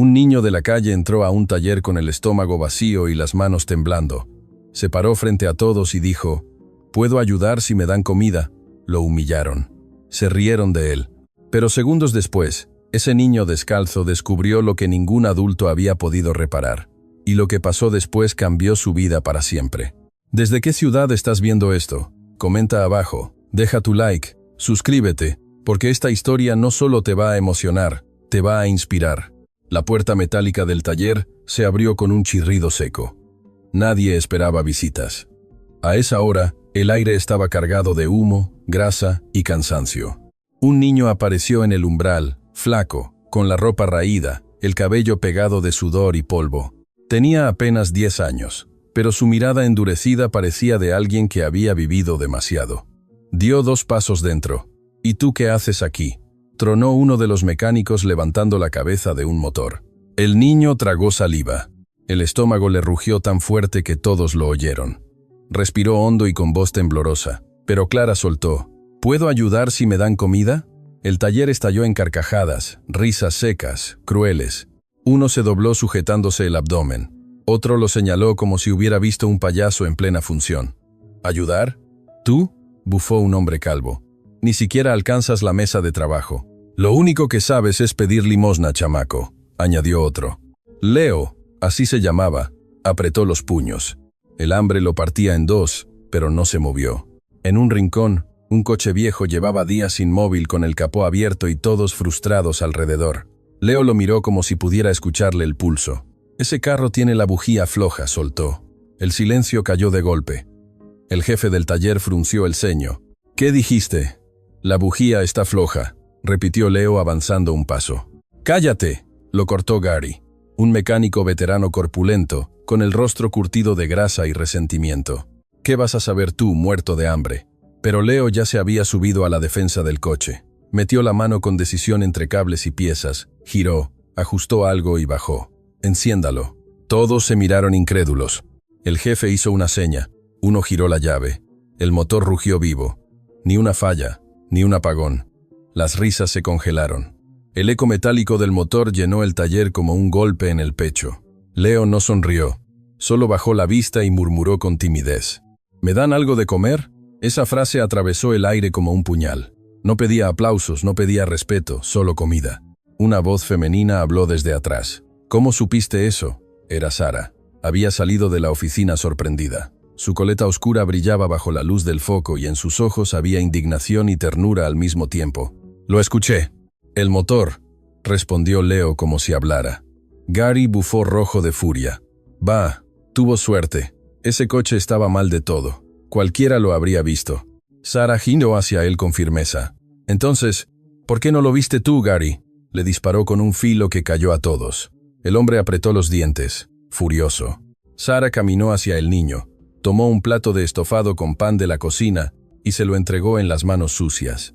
Un niño de la calle entró a un taller con el estómago vacío y las manos temblando. Se paró frente a todos y dijo: «¿Puedo ayudar si me dan comida?». Lo humillaron. Se rieron de él. Pero segundos después, ese niño descalzo descubrió lo que ningún adulto había podido reparar. Y lo que pasó después cambió su vida para siempre. ¿Desde qué ciudad estás viendo esto? Comenta abajo, deja tu like, suscríbete, porque esta historia no solo te va a emocionar, te va a inspirar. La puerta metálica del taller se abrió con un chirrido seco. Nadie esperaba visitas. A esa hora, el aire estaba cargado de humo, grasa y cansancio. Un niño apareció en el umbral, flaco, con la ropa raída, el cabello pegado de sudor y polvo. Tenía apenas 10 años, pero su mirada endurecida parecía de alguien que había vivido demasiado. Dio 2 pasos dentro. «¿Y tú qué haces aquí?», tronó uno de los mecánicos levantando la cabeza de un motor. El niño tragó saliva. El estómago le rugió tan fuerte que todos lo oyeron. Respiró hondo y con voz temblorosa, pero Clara soltó: «¿Puedo ayudar si me dan comida?». El taller estalló en carcajadas, risas secas, crueles. Uno se dobló sujetándose el abdomen. Otro lo señaló como si hubiera visto un payaso en plena función. «¿Ayudar? ¿Tú?», bufó un hombre calvo. «Ni siquiera alcanzas la mesa de trabajo. Lo único que sabes es pedir limosna, chamaco», añadió otro. Leo, así se llamaba, apretó los puños. El hambre lo partía en 2, pero no se movió. En un rincón, un coche viejo llevaba días inmóvil con el capó abierto y todos frustrados alrededor. Leo lo miró como si pudiera escucharle el pulso. «Ese carro tiene la bujía floja», soltó. El silencio cayó de golpe. El jefe del taller frunció el ceño. «¿Qué dijiste?». «La bujía está floja», repitió Leo avanzando un paso. «¡Cállate!», lo cortó Gary, un mecánico veterano corpulento, con el rostro curtido de grasa y resentimiento. «¿Qué vas a saber tú, muerto de hambre?». Pero Leo ya se había subido a la defensa del coche. Metió la mano con decisión entre cables y piezas, giró, ajustó algo y bajó. «Enciéndalo». Todos se miraron incrédulos. El jefe hizo una seña. Uno giró la llave. El motor rugió vivo. Ni una falla, ni un apagón. Las risas se congelaron. El eco metálico del motor llenó el taller como un golpe en el pecho. Leo no sonrió. Solo bajó la vista y murmuró con timidez: «¿Me dan algo de comer?». Esa frase atravesó el aire como un puñal. No pedía aplausos, no pedía respeto, solo comida. Una voz femenina habló desde atrás. «¿Cómo supiste eso?». Era Sara. Había salido de la oficina sorprendida. Su coleta oscura brillaba bajo la luz del foco y en sus ojos había indignación y ternura al mismo tiempo. «Lo escuché». «El motor», respondió Leo como si hablara. Gary bufó rojo de furia. «Bah, tuvo suerte. Ese coche estaba mal de todo. Cualquiera lo habría visto». Sara giró hacia él con firmeza. «Entonces, ¿por qué no lo viste tú, Gary?». Le disparó con un filo que cayó a todos. El hombre apretó los dientes, furioso. Sara caminó hacia el niño, tomó un plato de estofado con pan de la cocina y se lo entregó en las manos sucias.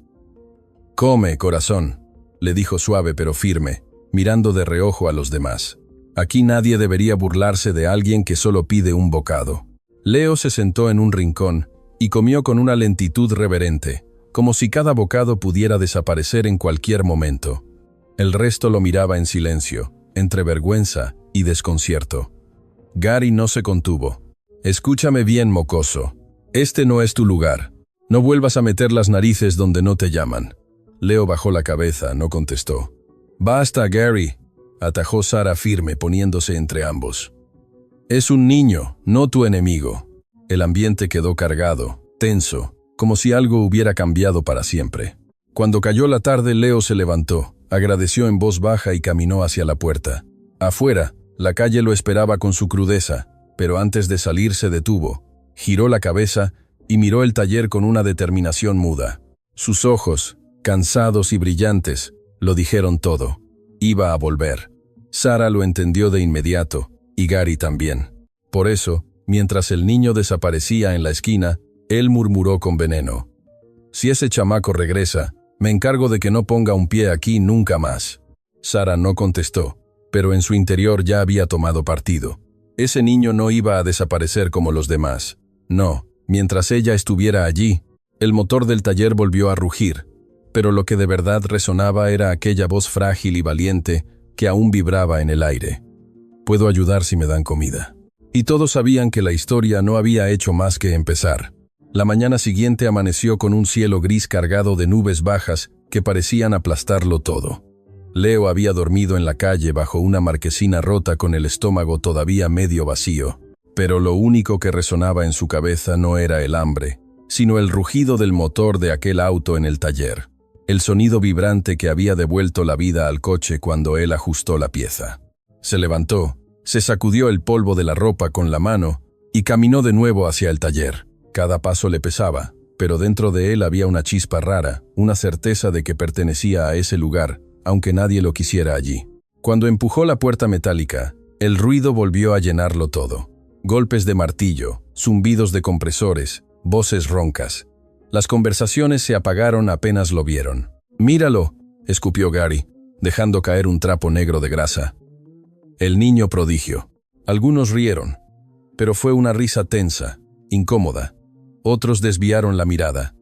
«Come, corazón», le dijo suave pero firme, mirando de reojo a los demás. «Aquí nadie debería burlarse de alguien que solo pide un bocado». Leo se sentó en un rincón y comió con una lentitud reverente, como si cada bocado pudiera desaparecer en cualquier momento. El resto lo miraba en silencio, entre vergüenza y desconcierto. Gary no se contuvo. «Escúchame bien, mocoso. Este no es tu lugar. No vuelvas a meter las narices donde no te llaman». Leo bajó la cabeza, no contestó. «Basta, Gary», atajó Sara firme, poniéndose entre ambos. «Es un niño, no tu enemigo». El ambiente quedó cargado, tenso, como si algo hubiera cambiado para siempre. Cuando cayó la tarde, Leo se levantó, agradeció en voz baja y caminó hacia la puerta. Afuera, la calle lo esperaba con su crudeza, pero antes de salir se detuvo, giró la cabeza y miró el taller con una determinación muda. Sus ojos, cansados y brillantes, lo dijeron todo. Iba a volver. Sara lo entendió de inmediato, y Gary también. Por eso, mientras el niño desaparecía en la esquina, él murmuró con veneno: «Si ese chamaco regresa, me encargo de que no ponga un pie aquí nunca más». Sara no contestó, pero en su interior ya había tomado partido. Ese niño no iba a desaparecer como los demás. No, mientras ella estuviera allí. El motor del taller volvió a rugir, pero lo que de verdad resonaba era aquella voz frágil y valiente, que aún vibraba en el aire. «Puedo ayudar si me dan comida». Y todos sabían que la historia no había hecho más que empezar. La mañana siguiente amaneció con un cielo gris cargado de nubes bajas que parecían aplastarlo todo. Leo había dormido en la calle bajo una marquesina rota con el estómago todavía medio vacío, pero lo único que resonaba en su cabeza no era el hambre, sino el rugido del motor de aquel auto en el taller, el sonido vibrante que había devuelto la vida al coche cuando él ajustó la pieza. Se levantó, se sacudió el polvo de la ropa con la mano y caminó de nuevo hacia el taller. Cada paso le pesaba, pero dentro de él había una chispa rara, una certeza de que pertenecía a ese lugar, aunque nadie lo quisiera allí. Cuando empujó la puerta metálica, el ruido volvió a llenarlo todo. Golpes de martillo, zumbidos de compresores, voces roncas. Las conversaciones se apagaron apenas lo vieron. «Míralo», escupió Gary, dejando caer un trapo negro de grasa. El niño prodigio. Algunos rieron, pero fue una risa tensa, incómoda. Otros desviaron la mirada.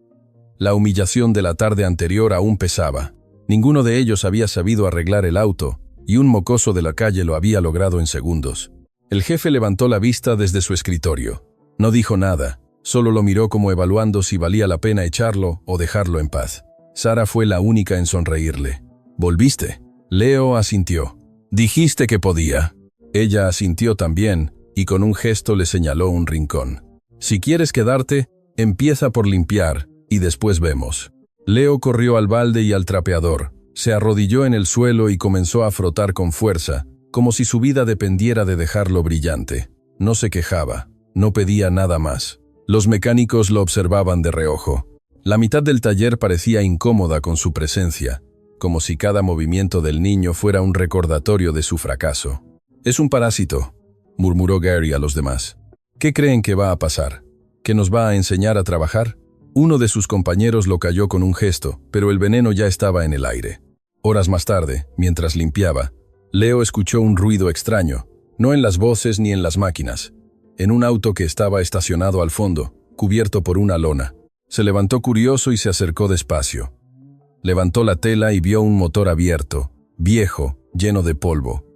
La humillación de la tarde anterior aún pesaba. Ninguno de ellos había sabido arreglar el auto, y un mocoso de la calle lo había logrado en segundos. El jefe levantó la vista desde su escritorio. No dijo nada, solo lo miró como evaluando si valía la pena echarlo o dejarlo en paz. Sara fue la única en sonreírle. «¿Volviste?» Leo asintió. «Dijiste que podía». Ella asintió también, y con un gesto le señaló un rincón. «Si quieres quedarte, empieza por limpiar, y después vemos». Leo corrió al balde y al trapeador, se arrodilló en el suelo y comenzó a frotar con fuerza, como si su vida dependiera de dejarlo brillante. No se quejaba, no pedía nada más. Los mecánicos lo observaban de reojo. La mitad del taller parecía incómoda con su presencia, como si cada movimiento del niño fuera un recordatorio de su fracaso. «Es un parásito», murmuró Gary a los demás. «¿Qué creen que va a pasar? ¿Que nos va a enseñar a trabajar?» Uno de sus compañeros lo calló con un gesto, pero el veneno ya estaba en el aire. Horas más tarde, mientras limpiaba, Leo escuchó un ruido extraño, no en las voces ni en las máquinas, en un auto que estaba estacionado al fondo, cubierto por una lona. Se levantó curioso y se acercó despacio. Levantó la tela y vio un motor abierto, viejo, lleno de polvo.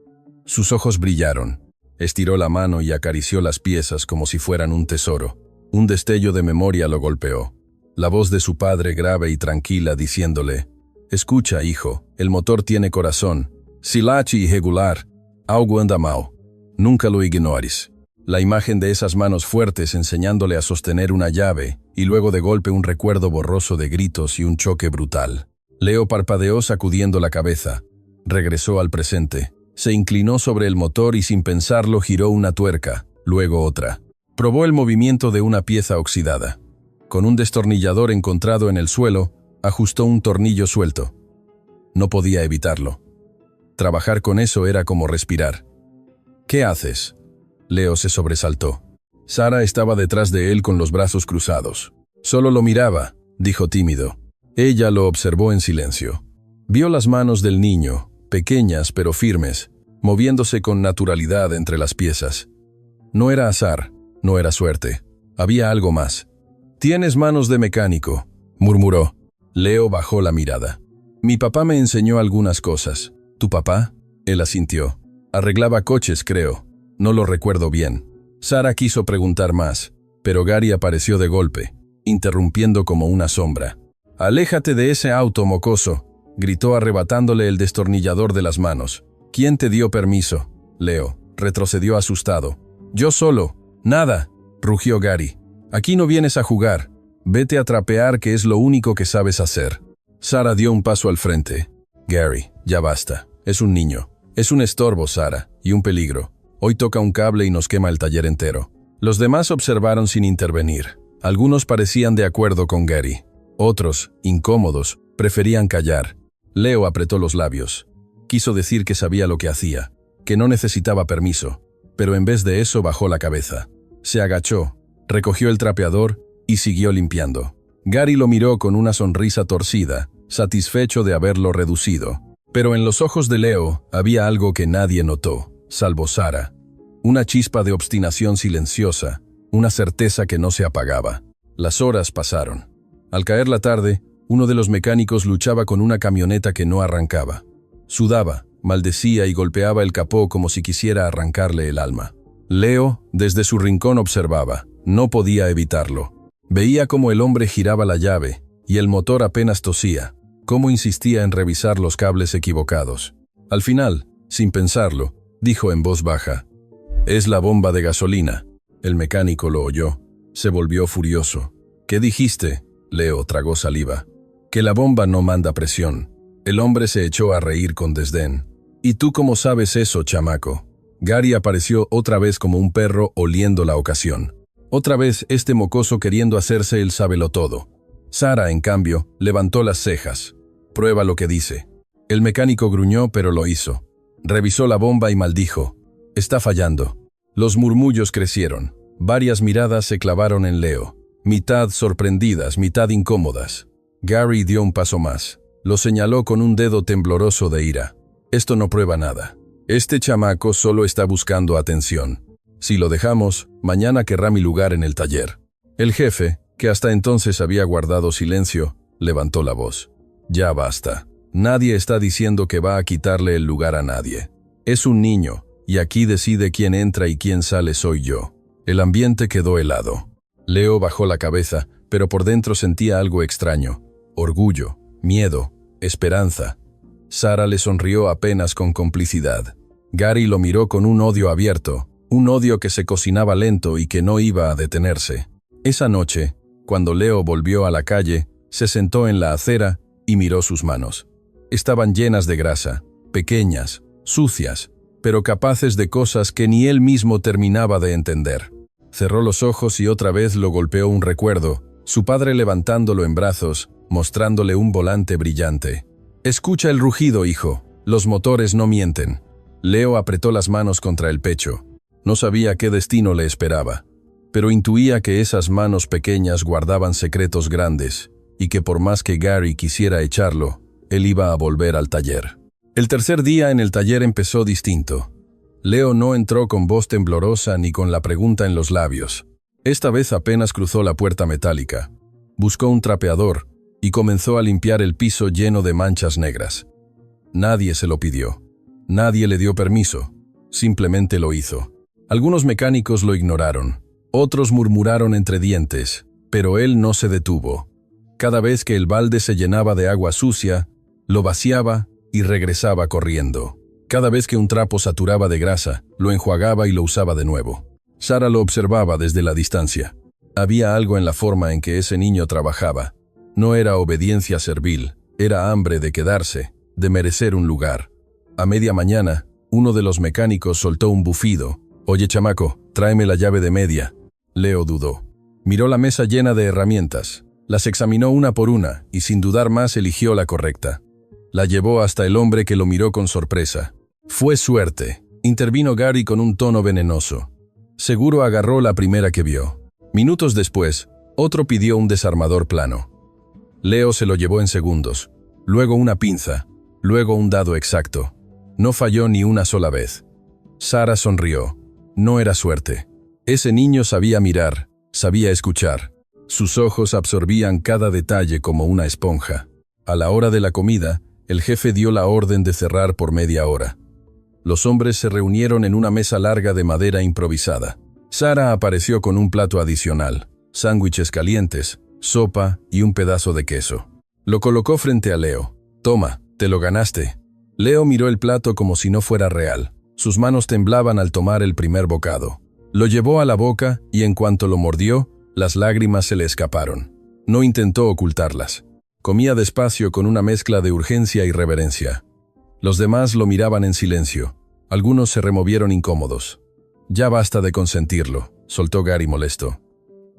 Sus ojos brillaron. Estiró la mano y acarició las piezas como si fueran un tesoro. Un destello de memoria lo golpeó. La voz de su padre grave y tranquila diciéndole: «Escucha, hijo, el motor tiene corazón. Silachi y regular, algo anda mal. Nunca lo ignores». La imagen de esas manos fuertes enseñándole a sostener una llave, y luego de golpe un recuerdo borroso de gritos y un choque brutal. Leo parpadeó sacudiendo la cabeza. Regresó al presente. Se inclinó sobre el motor y sin pensarlo giró una tuerca, luego otra. Probó el movimiento de una pieza oxidada. Con un destornillador encontrado en el suelo, ajustó un tornillo suelto. No podía evitarlo. Trabajar con eso era como respirar. «¿Qué haces?» Leo se sobresaltó. Sara estaba detrás de él con los brazos cruzados. «Solo lo miraba», dijo tímido. Ella lo observó en silencio. Vio las manos del niño, pequeñas pero firmes, moviéndose con naturalidad entre las piezas. No era azar, no era suerte. Había algo más. «Tienes manos de mecánico», murmuró. Leo bajó la mirada. «Mi papá me enseñó algunas cosas». «¿Tu papá?» Él asintió. «Arreglaba coches, creo. No lo recuerdo bien». Sara quiso preguntar más, pero Gary apareció de golpe, interrumpiendo como una sombra. «Aléjate de ese auto, mocoso», gritó arrebatándole el destornillador de las manos. «¿Quién te dio permiso?» Leo retrocedió asustado. «Yo solo. Nada», rugió Gary. «Aquí no vienes a jugar. Vete a trapear, que es lo único que sabes hacer». Sara dio un paso al frente. «Gary, ya basta. Es un niño. Es un estorbo, Sara, y un peligro. Hoy toca un cable y nos quema el taller entero». Los demás observaron sin intervenir. Algunos parecían de acuerdo con Gary. Otros, incómodos, preferían callar. Leo apretó los labios. Quiso decir que sabía lo que hacía, que no necesitaba permiso, pero en vez de eso bajó la cabeza. Se agachó, recogió el trapeador y siguió limpiando. Gary lo miró con una sonrisa torcida, satisfecho de haberlo reducido. Pero en los ojos de Leo había algo que nadie notó, salvo Sara. Una chispa de obstinación silenciosa, una certeza que no se apagaba. Las horas pasaron. Al caer la tarde, uno de los mecánicos luchaba con una camioneta que no arrancaba. Sudaba, maldecía y golpeaba el capó como si quisiera arrancarle el alma. Leo, desde su rincón, observaba. No podía evitarlo. Veía cómo el hombre giraba la llave, y el motor apenas tosía, cómo insistía en revisar los cables equivocados. Al final, sin pensarlo, dijo en voz baja: «Es la bomba de gasolina». El mecánico lo oyó. Se volvió furioso. «¿Qué dijiste?». Leo tragó saliva. «Que la bomba no manda presión». El hombre se echó a reír con desdén. «¿Y tú cómo sabes eso, chamaco?». Gary apareció otra vez como un perro oliendo la ocasión. Otra vez este mocoso queriendo hacerse el sábelotodo. Sara, en cambio, levantó las cejas. «Prueba lo que dice». El mecánico gruñó, pero lo hizo. Revisó la bomba y maldijo: «Está fallando». Los murmullos crecieron. Varias miradas se clavaron en Leo, mitad sorprendidas, mitad incómodas. Gary dio un paso más. Lo señaló con un dedo tembloroso de ira. «Esto no prueba nada. Este chamaco solo está buscando atención. Si lo dejamos, mañana querrá mi lugar en el taller». El jefe, que hasta entonces había guardado silencio, levantó la voz. «Ya basta. Nadie está diciendo que va a quitarle el lugar a nadie. Es un niño, y aquí decide quién entra y quién sale soy yo». El ambiente quedó helado. Leo bajó la cabeza, pero por dentro sentía algo extraño. Orgullo, miedo, esperanza. Sara le sonrió apenas con complicidad. Gary lo miró con un odio abierto, un odio que se cocinaba lento y que no iba a detenerse. Esa noche, cuando Leo volvió a la calle, se sentó en la acera y miró sus manos. Estaban llenas de grasa, pequeñas, sucias, pero capaces de cosas que ni él mismo terminaba de entender. Cerró los ojos y otra vez lo golpeó un recuerdo, su padre levantándolo en brazos, mostrándole un volante brillante. «Escucha el rugido, hijo. Los motores no mienten». Leo apretó las manos contra el pecho. No sabía qué destino le esperaba, pero intuía que esas manos pequeñas guardaban secretos grandes, y que por más que Gary quisiera echarlo, él iba a volver al taller. El tercer día en el taller empezó distinto. Leo no entró con voz temblorosa ni con la pregunta en los labios. Esta vez apenas cruzó la puerta metálica. Buscó un trapeador y comenzó a limpiar el piso lleno de manchas negras. Nadie se lo pidió. Nadie le dio permiso. Simplemente lo hizo. Algunos mecánicos lo ignoraron. Otros murmuraron entre dientes, pero él no se detuvo. Cada vez que el balde se llenaba de agua sucia, lo vaciaba y regresaba corriendo. Cada vez que un trapo saturaba de grasa, lo enjuagaba y lo usaba de nuevo. Sara lo observaba desde la distancia. Había algo en la forma en que ese niño trabajaba. No era obediencia servil, era hambre de quedarse, de merecer un lugar. A media mañana, uno de los mecánicos soltó un bufido. «Oye, chamaco, tráeme la llave de media». Leo dudó. Miró la mesa llena de herramientas. Las examinó una por una y sin dudar más eligió la correcta. La llevó hasta el hombre, que lo miró con sorpresa. «Fue suerte», intervino Gary con un tono venenoso. Seguro agarró la primera que vio. Minutos después, otro pidió un desarmador plano. Leo se lo llevó en segundos, luego una pinza, luego un dado exacto. No falló ni una sola vez. Sara sonrió. No era suerte. Ese niño sabía mirar, sabía escuchar. Sus ojos absorbían cada detalle como una esponja. A la hora de la comida, el jefe dio la orden de cerrar por media hora. Los hombres se reunieron en una mesa larga de madera improvisada. Sara apareció con un plato adicional, sándwiches calientes, sopa y un pedazo de queso. Lo colocó frente a Leo. «Toma, te lo ganaste». Leo miró el plato como si no fuera real. Sus manos temblaban al tomar el primer bocado. Lo llevó a la boca y en cuanto lo mordió, las lágrimas se le escaparon. No intentó ocultarlas. Comía despacio con una mezcla de urgencia y reverencia. Los demás lo miraban en silencio. Algunos se removieron incómodos. «Ya basta de consentirlo», soltó Gary molesto.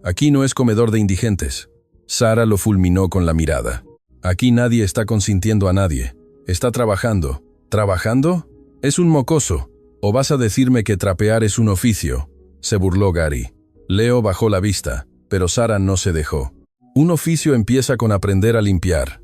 «Aquí no es comedor de indigentes». Sara lo fulminó con la mirada. «Aquí nadie está consintiendo a nadie. Está trabajando». «¿Trabajando? Es un mocoso. ¿O vas a decirme que trapear es un oficio?», se burló Gary. Leo bajó la vista, pero Sara no se dejó. «Un oficio empieza con aprender a limpiar».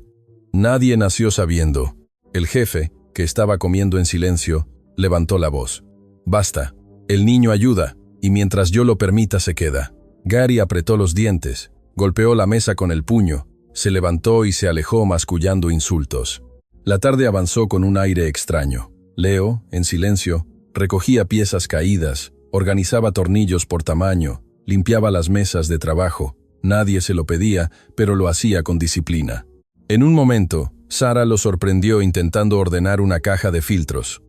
Nadie nació sabiendo. El jefe, que estaba comiendo en silencio, levantó la voz. «Basta. El niño ayuda, y mientras yo lo permita se queda». Gary apretó los dientes, golpeó la mesa con el puño, se levantó y se alejó mascullando insultos. La tarde avanzó con un aire extraño. Leo, en silencio, recogía piezas caídas, organizaba tornillos por tamaño, limpiaba las mesas de trabajo. Nadie se lo pedía, pero lo hacía con disciplina. En un momento, Sara lo sorprendió intentando ordenar una caja de filtros.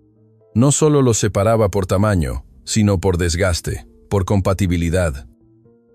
No solo los separaba por tamaño, sino por desgaste, por compatibilidad.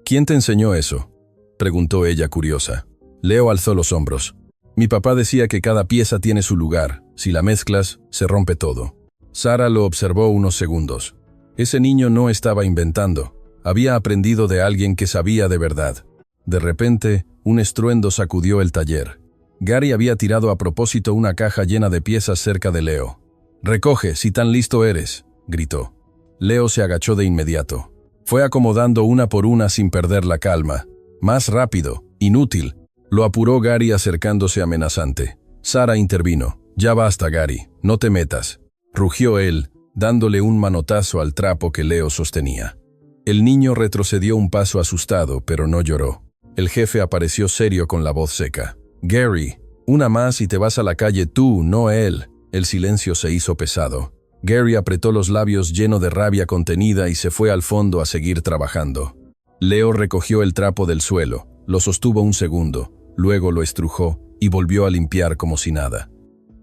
¿Quién te enseñó eso?, preguntó ella curiosa. Leo alzó los hombros. Mi papá decía que cada pieza tiene su lugar. Si la mezclas, se rompe todo. Sara lo observó unos segundos. Ese niño no estaba inventando. Había aprendido de alguien que sabía de verdad. De repente, un estruendo sacudió el taller. Gary había tirado a propósito una caja llena de piezas cerca de Leo. «Recoge, si tan listo eres», gritó. Leo se agachó de inmediato. Fue acomodando una por una sin perder la calma. «Más rápido, inútil», lo apuró Gary acercándose amenazante. Sara intervino. «Ya basta, Gary, no te metas», rugió él, dándole un manotazo al trapo que Leo sostenía. El niño retrocedió un paso asustado, pero no lloró. El jefe apareció serio con la voz seca. «Gary, una más y te vas a la calle tú, no él». El silencio se hizo pesado. Gary apretó los labios lleno de rabia contenida y se fue al fondo a seguir trabajando. Leo recogió el trapo del suelo, lo sostuvo un segundo, luego lo estrujó y volvió a limpiar como si nada.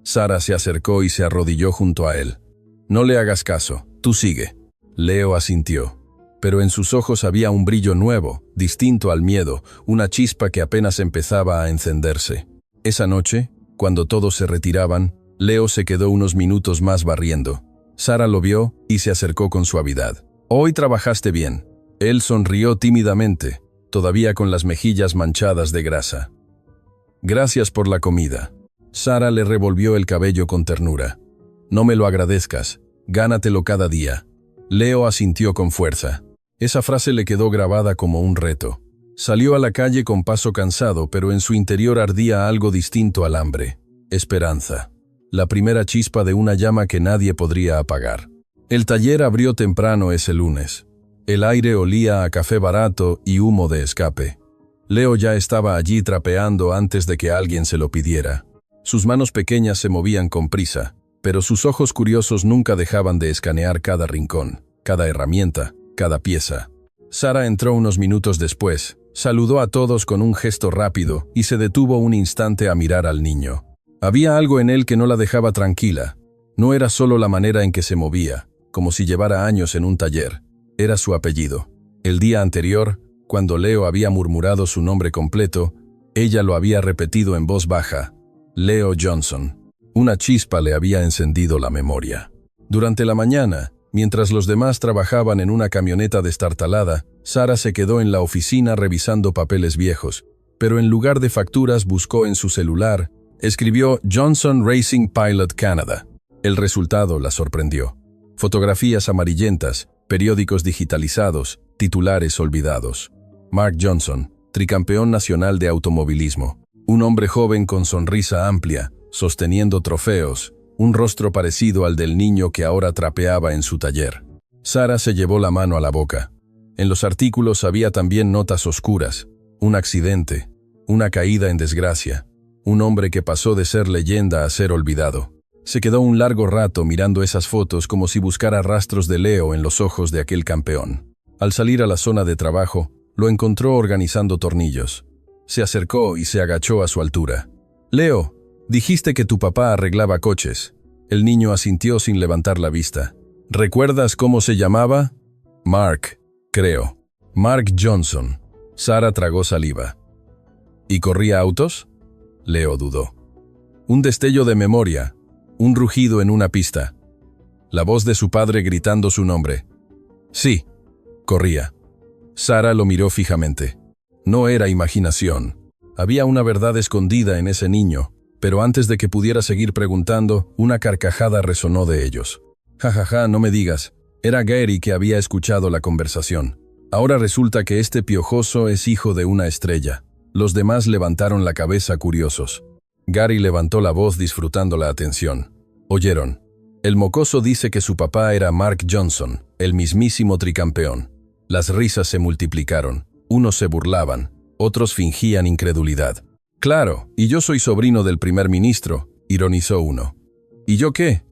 Sara se acercó y se arrodilló junto a él. «No le hagas caso, tú sigue». Leo asintió. Pero en sus ojos había un brillo nuevo, distinto al miedo, una chispa que apenas empezaba a encenderse. Esa noche, cuando todos se retiraban, Leo se quedó unos minutos más barriendo. Sara lo vio y se acercó con suavidad. «Hoy trabajaste bien». Él sonrió tímidamente, todavía con las mejillas manchadas de grasa. «Gracias por la comida». Sara le revolvió el cabello con ternura. «No me lo agradezcas, gánatelo cada día». Leo asintió con fuerza. Esa frase le quedó grabada como un reto. Salió a la calle con paso cansado, pero en su interior ardía algo distinto al hambre. Esperanza. La primera chispa de una llama que nadie podría apagar. El taller abrió temprano ese lunes. El aire olía a café barato y humo de escape. Leo ya estaba allí trapeando antes de que alguien se lo pidiera. Sus manos pequeñas se movían con prisa, pero sus ojos curiosos nunca dejaban de escanear cada rincón, cada herramienta, cada pieza. Sara entró unos minutos después, saludó a todos con un gesto rápido y se detuvo un instante a mirar al niño. Había algo en él que no la dejaba tranquila. No era solo la manera en que se movía, como si llevara años en un taller. Era su apellido. El día anterior, cuando Leo había murmurado su nombre completo, ella lo había repetido en voz baja. Leo Johnson. Una chispa le había encendido la memoria. Durante la mañana, mientras los demás trabajaban en una camioneta destartalada, Sara se quedó en la oficina revisando papeles viejos, pero en lugar de facturas buscó en su celular. Escribió Johnson Racing Pilot Canada. El resultado la sorprendió. Fotografías amarillentas, periódicos digitalizados, titulares olvidados. Mark Johnson, tricampeón nacional de automovilismo. Un hombre joven con sonrisa amplia, sosteniendo trofeos, un rostro parecido al del niño que ahora trapeaba en su taller. Sara se llevó la mano a la boca. En los artículos había también notas oscuras, un accidente, una caída en desgracia, un hombre que pasó de ser leyenda a ser olvidado. Se quedó un largo rato mirando esas fotos como si buscara rastros de Leo en los ojos de aquel campeón. Al salir a la zona de trabajo, lo encontró organizando tornillos. Se acercó y se agachó a su altura. «Leo, dijiste que tu papá arreglaba coches». El niño asintió sin levantar la vista. «¿Recuerdas cómo se llamaba?» «Mark, creo. Mark Johnson». Sara tragó saliva. «¿Y corría autos?» Leo dudó. Un destello de memoria, un rugido en una pista. La voz de su padre gritando su nombre. Sí, corría. Sara lo miró fijamente. No era imaginación. Había una verdad escondida en ese niño, pero antes de que pudiera seguir preguntando, una carcajada resonó de ellos. «Ja, no me digas». Era Gary que había escuchado la conversación. Ahora resulta que este piojoso es hijo de una estrella. Los demás levantaron la cabeza curiosos. Gary levantó la voz disfrutando la atención. Oyeron. El mocoso dice que su papá era Mark Johnson, el mismísimo tricampeón. Las risas se multiplicaron. Unos se burlaban, otros fingían incredulidad. «Claro, y yo soy sobrino del primer ministro», ironizó uno. «¿Y yo qué?».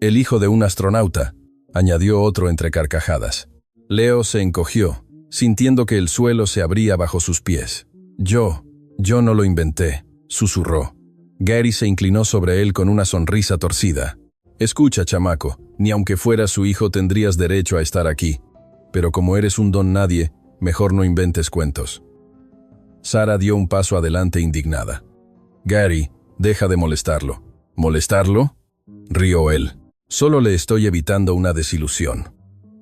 El hijo de un astronauta, añadió otro entre carcajadas. Leo se encogió, sintiendo que el suelo se abría bajo sus pies. Yo no lo inventé, susurró. Gary se inclinó sobre él con una sonrisa torcida. Escucha, chamaco, ni aunque fuera su hijo tendrías derecho a estar aquí. Pero como eres un don nadie, mejor no inventes cuentos. Sara dio un paso adelante indignada. Gary, deja de molestarlo. ¿Molestarlo?, rió él. Solo le estoy evitando una desilusión.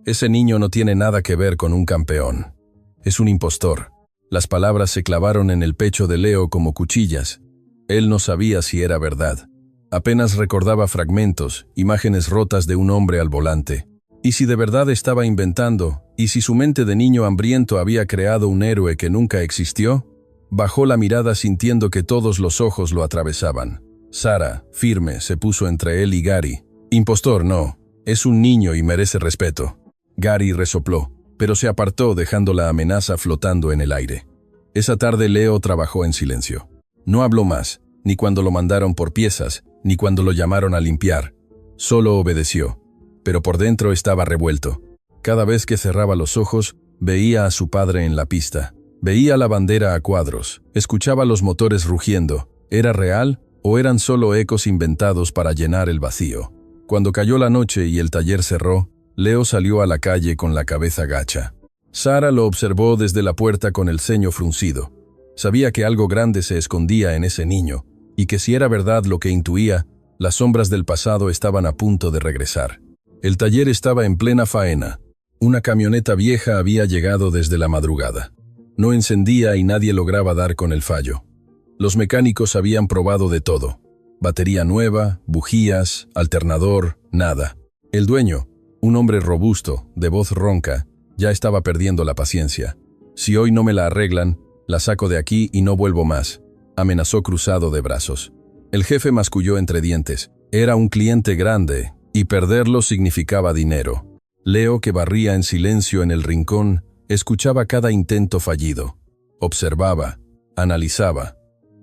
Ese niño no tiene nada que ver con un campeón. Es un impostor. Las palabras se clavaron en el pecho de Leo como cuchillas. Él no sabía si era verdad. Apenas recordaba fragmentos, imágenes rotas de un hombre al volante. ¿Y si de verdad estaba inventando? ¿Y si su mente de niño hambriento había creado un héroe que nunca existió? Bajó la mirada sintiendo que todos los ojos lo atravesaban. Sara, firme, se puso entre él y Gary. Impostor no, es un niño y merece respeto. Gary resopló, pero se apartó dejando la amenaza flotando en el aire. Esa tarde Leo trabajó en silencio. No habló más, ni cuando lo mandaron por piezas, ni cuando lo llamaron a limpiar. Solo obedeció, pero por dentro estaba revuelto. Cada vez que cerraba los ojos, veía a su padre en la pista. Veía la bandera a cuadros, escuchaba los motores rugiendo. ¿Era real o eran solo ecos inventados para llenar el vacío? Cuando cayó la noche y el taller cerró, Leo salió a la calle con la cabeza gacha. Sara lo observó desde la puerta con el ceño fruncido. Sabía que algo grande se escondía en ese niño, y que si era verdad lo que intuía, las sombras del pasado estaban a punto de regresar. El taller estaba en plena faena. Una camioneta vieja había llegado desde la madrugada. No encendía y nadie lograba dar con el fallo. Los mecánicos habían probado de todo. Batería nueva, bujías, alternador, nada. El dueño, un hombre robusto, de voz ronca, ya estaba perdiendo la paciencia. Si hoy no me la arreglan, la saco de aquí y no vuelvo más, amenazó cruzado de brazos. El jefe masculló entre dientes. Era un cliente grande, y perderlo significaba dinero. Leo, que barría en silencio en el rincón, escuchaba cada intento fallido. Observaba, analizaba.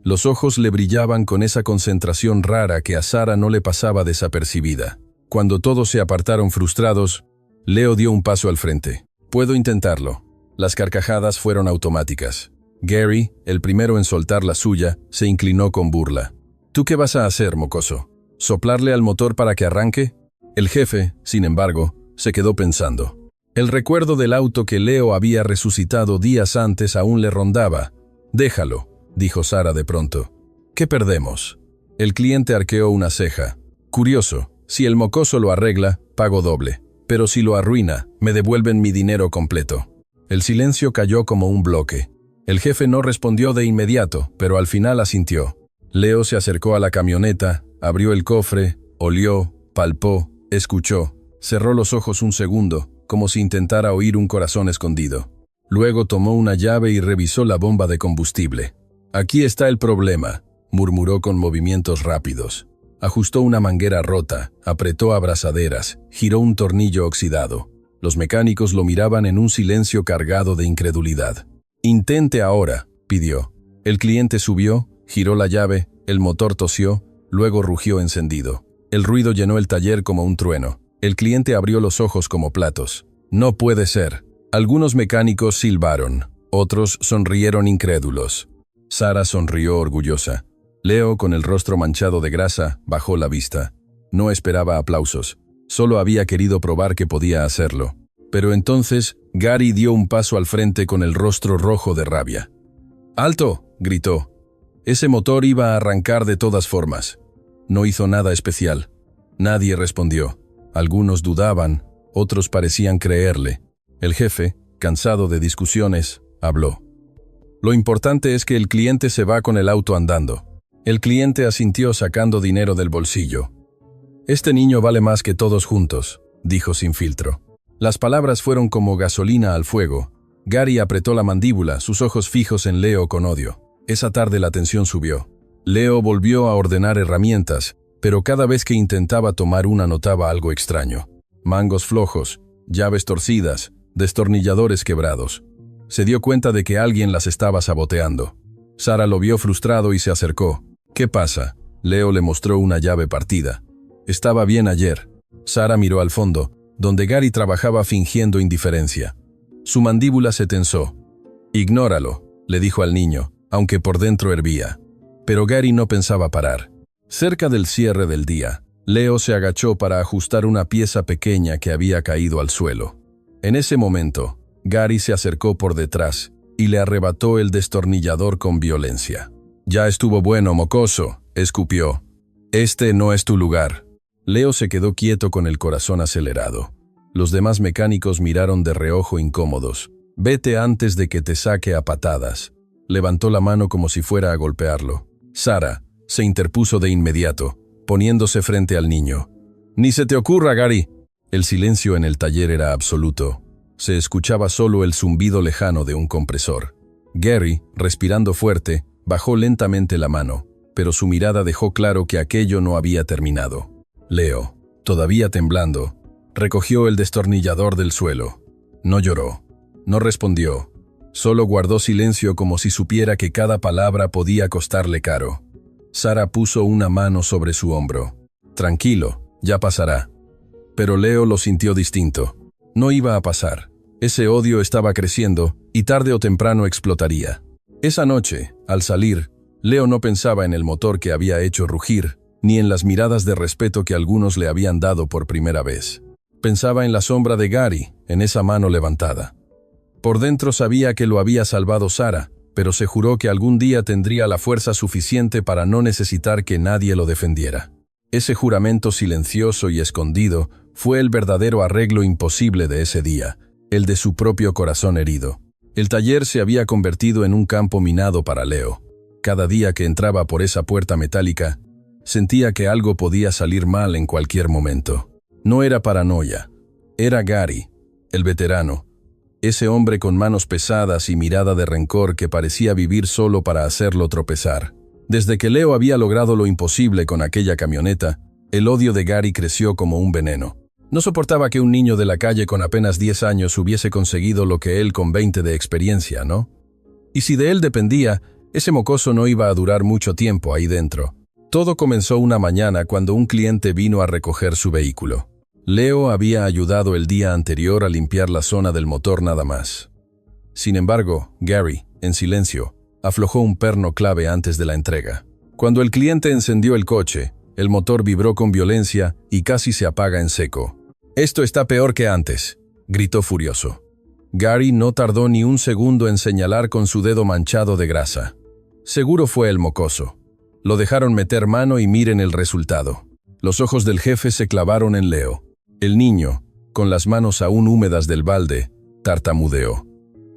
Los ojos le brillaban con esa concentración rara que a Sara no le pasaba desapercibida. Cuando todos se apartaron frustrados, Leo dio un paso al frente. Puedo intentarlo. Las carcajadas fueron automáticas. Gary, el primero en soltar la suya, se inclinó con burla. ¿Tú qué vas a hacer, mocoso? ¿Soplarle al motor para que arranque? El jefe, sin embargo, se quedó pensando. El recuerdo del auto que Leo había resucitado días antes aún le rondaba. Déjalo, dijo Sara de pronto. ¿Qué perdemos? El cliente arqueó una ceja. Curioso, si el mocoso lo arregla, pago doble. Pero si lo arruina, me devuelven mi dinero completo. El silencio cayó como un bloque. El jefe no respondió de inmediato, pero al final asintió. Leo se acercó a la camioneta, abrió el cofre, olió, palpó, escuchó. Cerró los ojos un segundo, como si intentara oír un corazón escondido. Luego tomó una llave y revisó la bomba de combustible. Aquí está el problema, murmuró con movimientos rápidos. Ajustó una manguera rota, apretó abrazaderas, giró un tornillo oxidado. Los mecánicos lo miraban en un silencio cargado de incredulidad. Intente ahora, pidió. El cliente subió, giró la llave, el motor tosió, luego rugió encendido. El ruido llenó el taller como un trueno. El cliente abrió los ojos como platos. No puede ser. Algunos mecánicos silbaron, otros sonrieron incrédulos. Sara sonrió orgullosa. Leo, con el rostro manchado de grasa, bajó la vista. No esperaba aplausos. Solo había querido probar que podía hacerlo. Pero entonces, Gary dio un paso al frente con el rostro rojo de rabia. ¡Alto!, gritó. Ese motor iba a arrancar de todas formas. No hizo nada especial. Nadie respondió. Algunos dudaban, otros parecían creerle. El jefe, cansado de discusiones, habló. Lo importante es que el cliente se va con el auto andando. El cliente asintió sacando dinero del bolsillo. Este niño vale más que todos juntos, dijo sin filtro. Las palabras fueron como gasolina al fuego. Gary apretó la mandíbula, sus ojos fijos en Leo con odio. Esa tarde la tensión subió. Leo volvió a ordenar herramientas, pero cada vez que intentaba tomar una notaba algo extraño. Mangos flojos, llaves torcidas, destornilladores quebrados. Se dio cuenta de que alguien las estaba saboteando. Sara lo vio frustrado y se acercó. ¿Qué pasa? Leo le mostró una llave partida. Estaba bien ayer. Sara miró al fondo, donde Gary trabajaba fingiendo indiferencia. Su mandíbula se tensó. «Ignóralo», le dijo al niño, aunque por dentro hervía. Pero Gary no pensaba parar. Cerca del cierre del día, Leo se agachó para ajustar una pieza pequeña que había caído al suelo. En ese momento, Gary se acercó por detrás y le arrebató el destornillador con violencia. «Ya estuvo bueno, mocoso», escupió. «Este no es tu lugar». Leo se quedó quieto con el corazón acelerado. Los demás mecánicos miraron de reojo incómodos. «Vete antes de que te saque a patadas». Levantó la mano como si fuera a golpearlo. Sara se interpuso de inmediato, poniéndose frente al niño. «Ni se te ocurra, Gary». El silencio en el taller era absoluto. Se escuchaba solo el zumbido lejano de un compresor. Gary, respirando fuerte, bajó lentamente la mano, pero su mirada dejó claro que aquello no había terminado. Leo, todavía temblando, recogió el destornillador del suelo. No lloró, no respondió, solo guardó silencio como si supiera que cada palabra podía costarle caro. Sara puso una mano sobre su hombro. «Tranquilo, ya pasará». Pero Leo lo sintió distinto. No iba a pasar. Ese odio estaba creciendo y tarde o temprano explotaría. Esa noche, al salir, Leo no pensaba en el motor que había hecho rugir, ni en las miradas de respeto que algunos le habían dado por primera vez. Pensaba en la sombra de Gary, en esa mano levantada. Por dentro sabía que lo había salvado Sara, pero se juró que algún día tendría la fuerza suficiente para no necesitar que nadie lo defendiera. Ese juramento silencioso y escondido fue el verdadero arreglo imposible de ese día, el de su propio corazón herido. El taller se había convertido en un campo minado para Leo. Cada día que entraba por esa puerta metálica, sentía que algo podía salir mal en cualquier momento. No era paranoia. Era Gary, el veterano. Ese hombre con manos pesadas y mirada de rencor que parecía vivir solo para hacerlo tropezar. Desde que Leo había logrado lo imposible con aquella camioneta, el odio de Gary creció como un veneno. No soportaba que un niño de la calle con apenas 10 años hubiese conseguido lo que él con 20 de experiencia, ¿no? Y si de él dependía, ese mocoso no iba a durar mucho tiempo ahí dentro. Todo comenzó una mañana cuando un cliente vino a recoger su vehículo. Leo había ayudado el día anterior a limpiar la zona del motor nada más. Sin embargo, Gary, en silencio, aflojó un perno clave antes de la entrega. Cuando el cliente encendió el coche, el motor vibró con violencia y casi se apaga en seco. «Esto está peor que antes», gritó furioso. Gary no tardó ni un segundo en señalar con su dedo manchado de grasa. Seguro fue el mocoso. Lo dejaron meter mano y miren el resultado. Los ojos del jefe se clavaron en Leo. El niño, con las manos aún húmedas del balde, tartamudeó.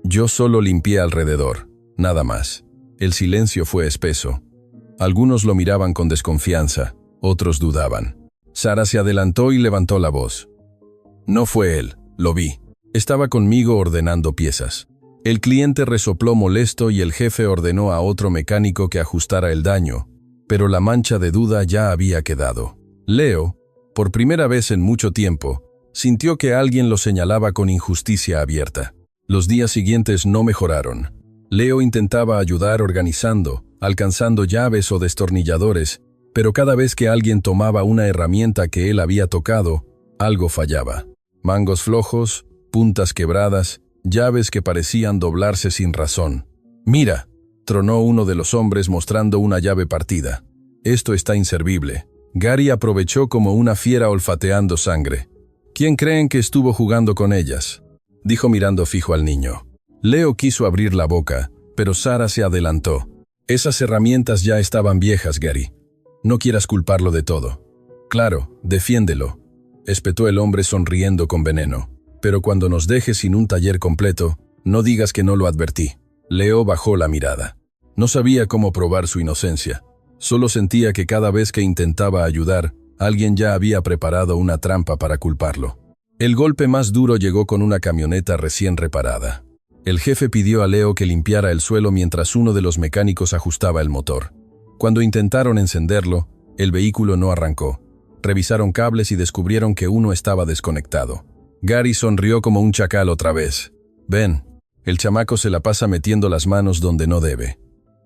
«Yo solo limpié alrededor, nada más». El silencio fue espeso. Algunos lo miraban con desconfianza, otros dudaban. Sara se adelantó y levantó la voz. «No fue él, lo vi. Estaba conmigo ordenando piezas». El cliente resopló molesto y el jefe ordenó a otro mecánico que ajustara el daño, pero la mancha de duda ya había quedado. Leo, por primera vez en mucho tiempo, sintió que alguien lo señalaba con injusticia abierta. Los días siguientes no mejoraron. Leo intentaba ayudar organizando, alcanzando llaves o destornilladores, pero cada vez que alguien tomaba una herramienta que él había tocado, algo fallaba. Mangos flojos, puntas quebradas, llaves que parecían doblarse sin razón. «Mira», tronó uno de los hombres mostrando una llave partida. «Esto está inservible». Gary aprovechó como una fiera olfateando sangre. «¿Quién creen que estuvo jugando con ellas?», dijo mirando fijo al niño. Leo quiso abrir la boca, pero Sara se adelantó. «Esas herramientas ya estaban viejas, Gary. No quieras culparlo de todo». «Claro, defiéndelo», espetó el hombre sonriendo con veneno. «Pero cuando nos dejes sin un taller completo, no digas que no lo advertí». Leo bajó la mirada. No sabía cómo probar su inocencia. Solo sentía que cada vez que intentaba ayudar, alguien ya había preparado una trampa para culparlo. El golpe más duro llegó con una camioneta recién reparada. El jefe pidió a Leo que limpiara el suelo mientras uno de los mecánicos ajustaba el motor. Cuando intentaron encenderlo, el vehículo no arrancó. Revisaron cables y descubrieron que uno estaba desconectado. Gary sonrió como un chacal otra vez. «Ven, el chamaco se la pasa metiendo las manos donde no debe».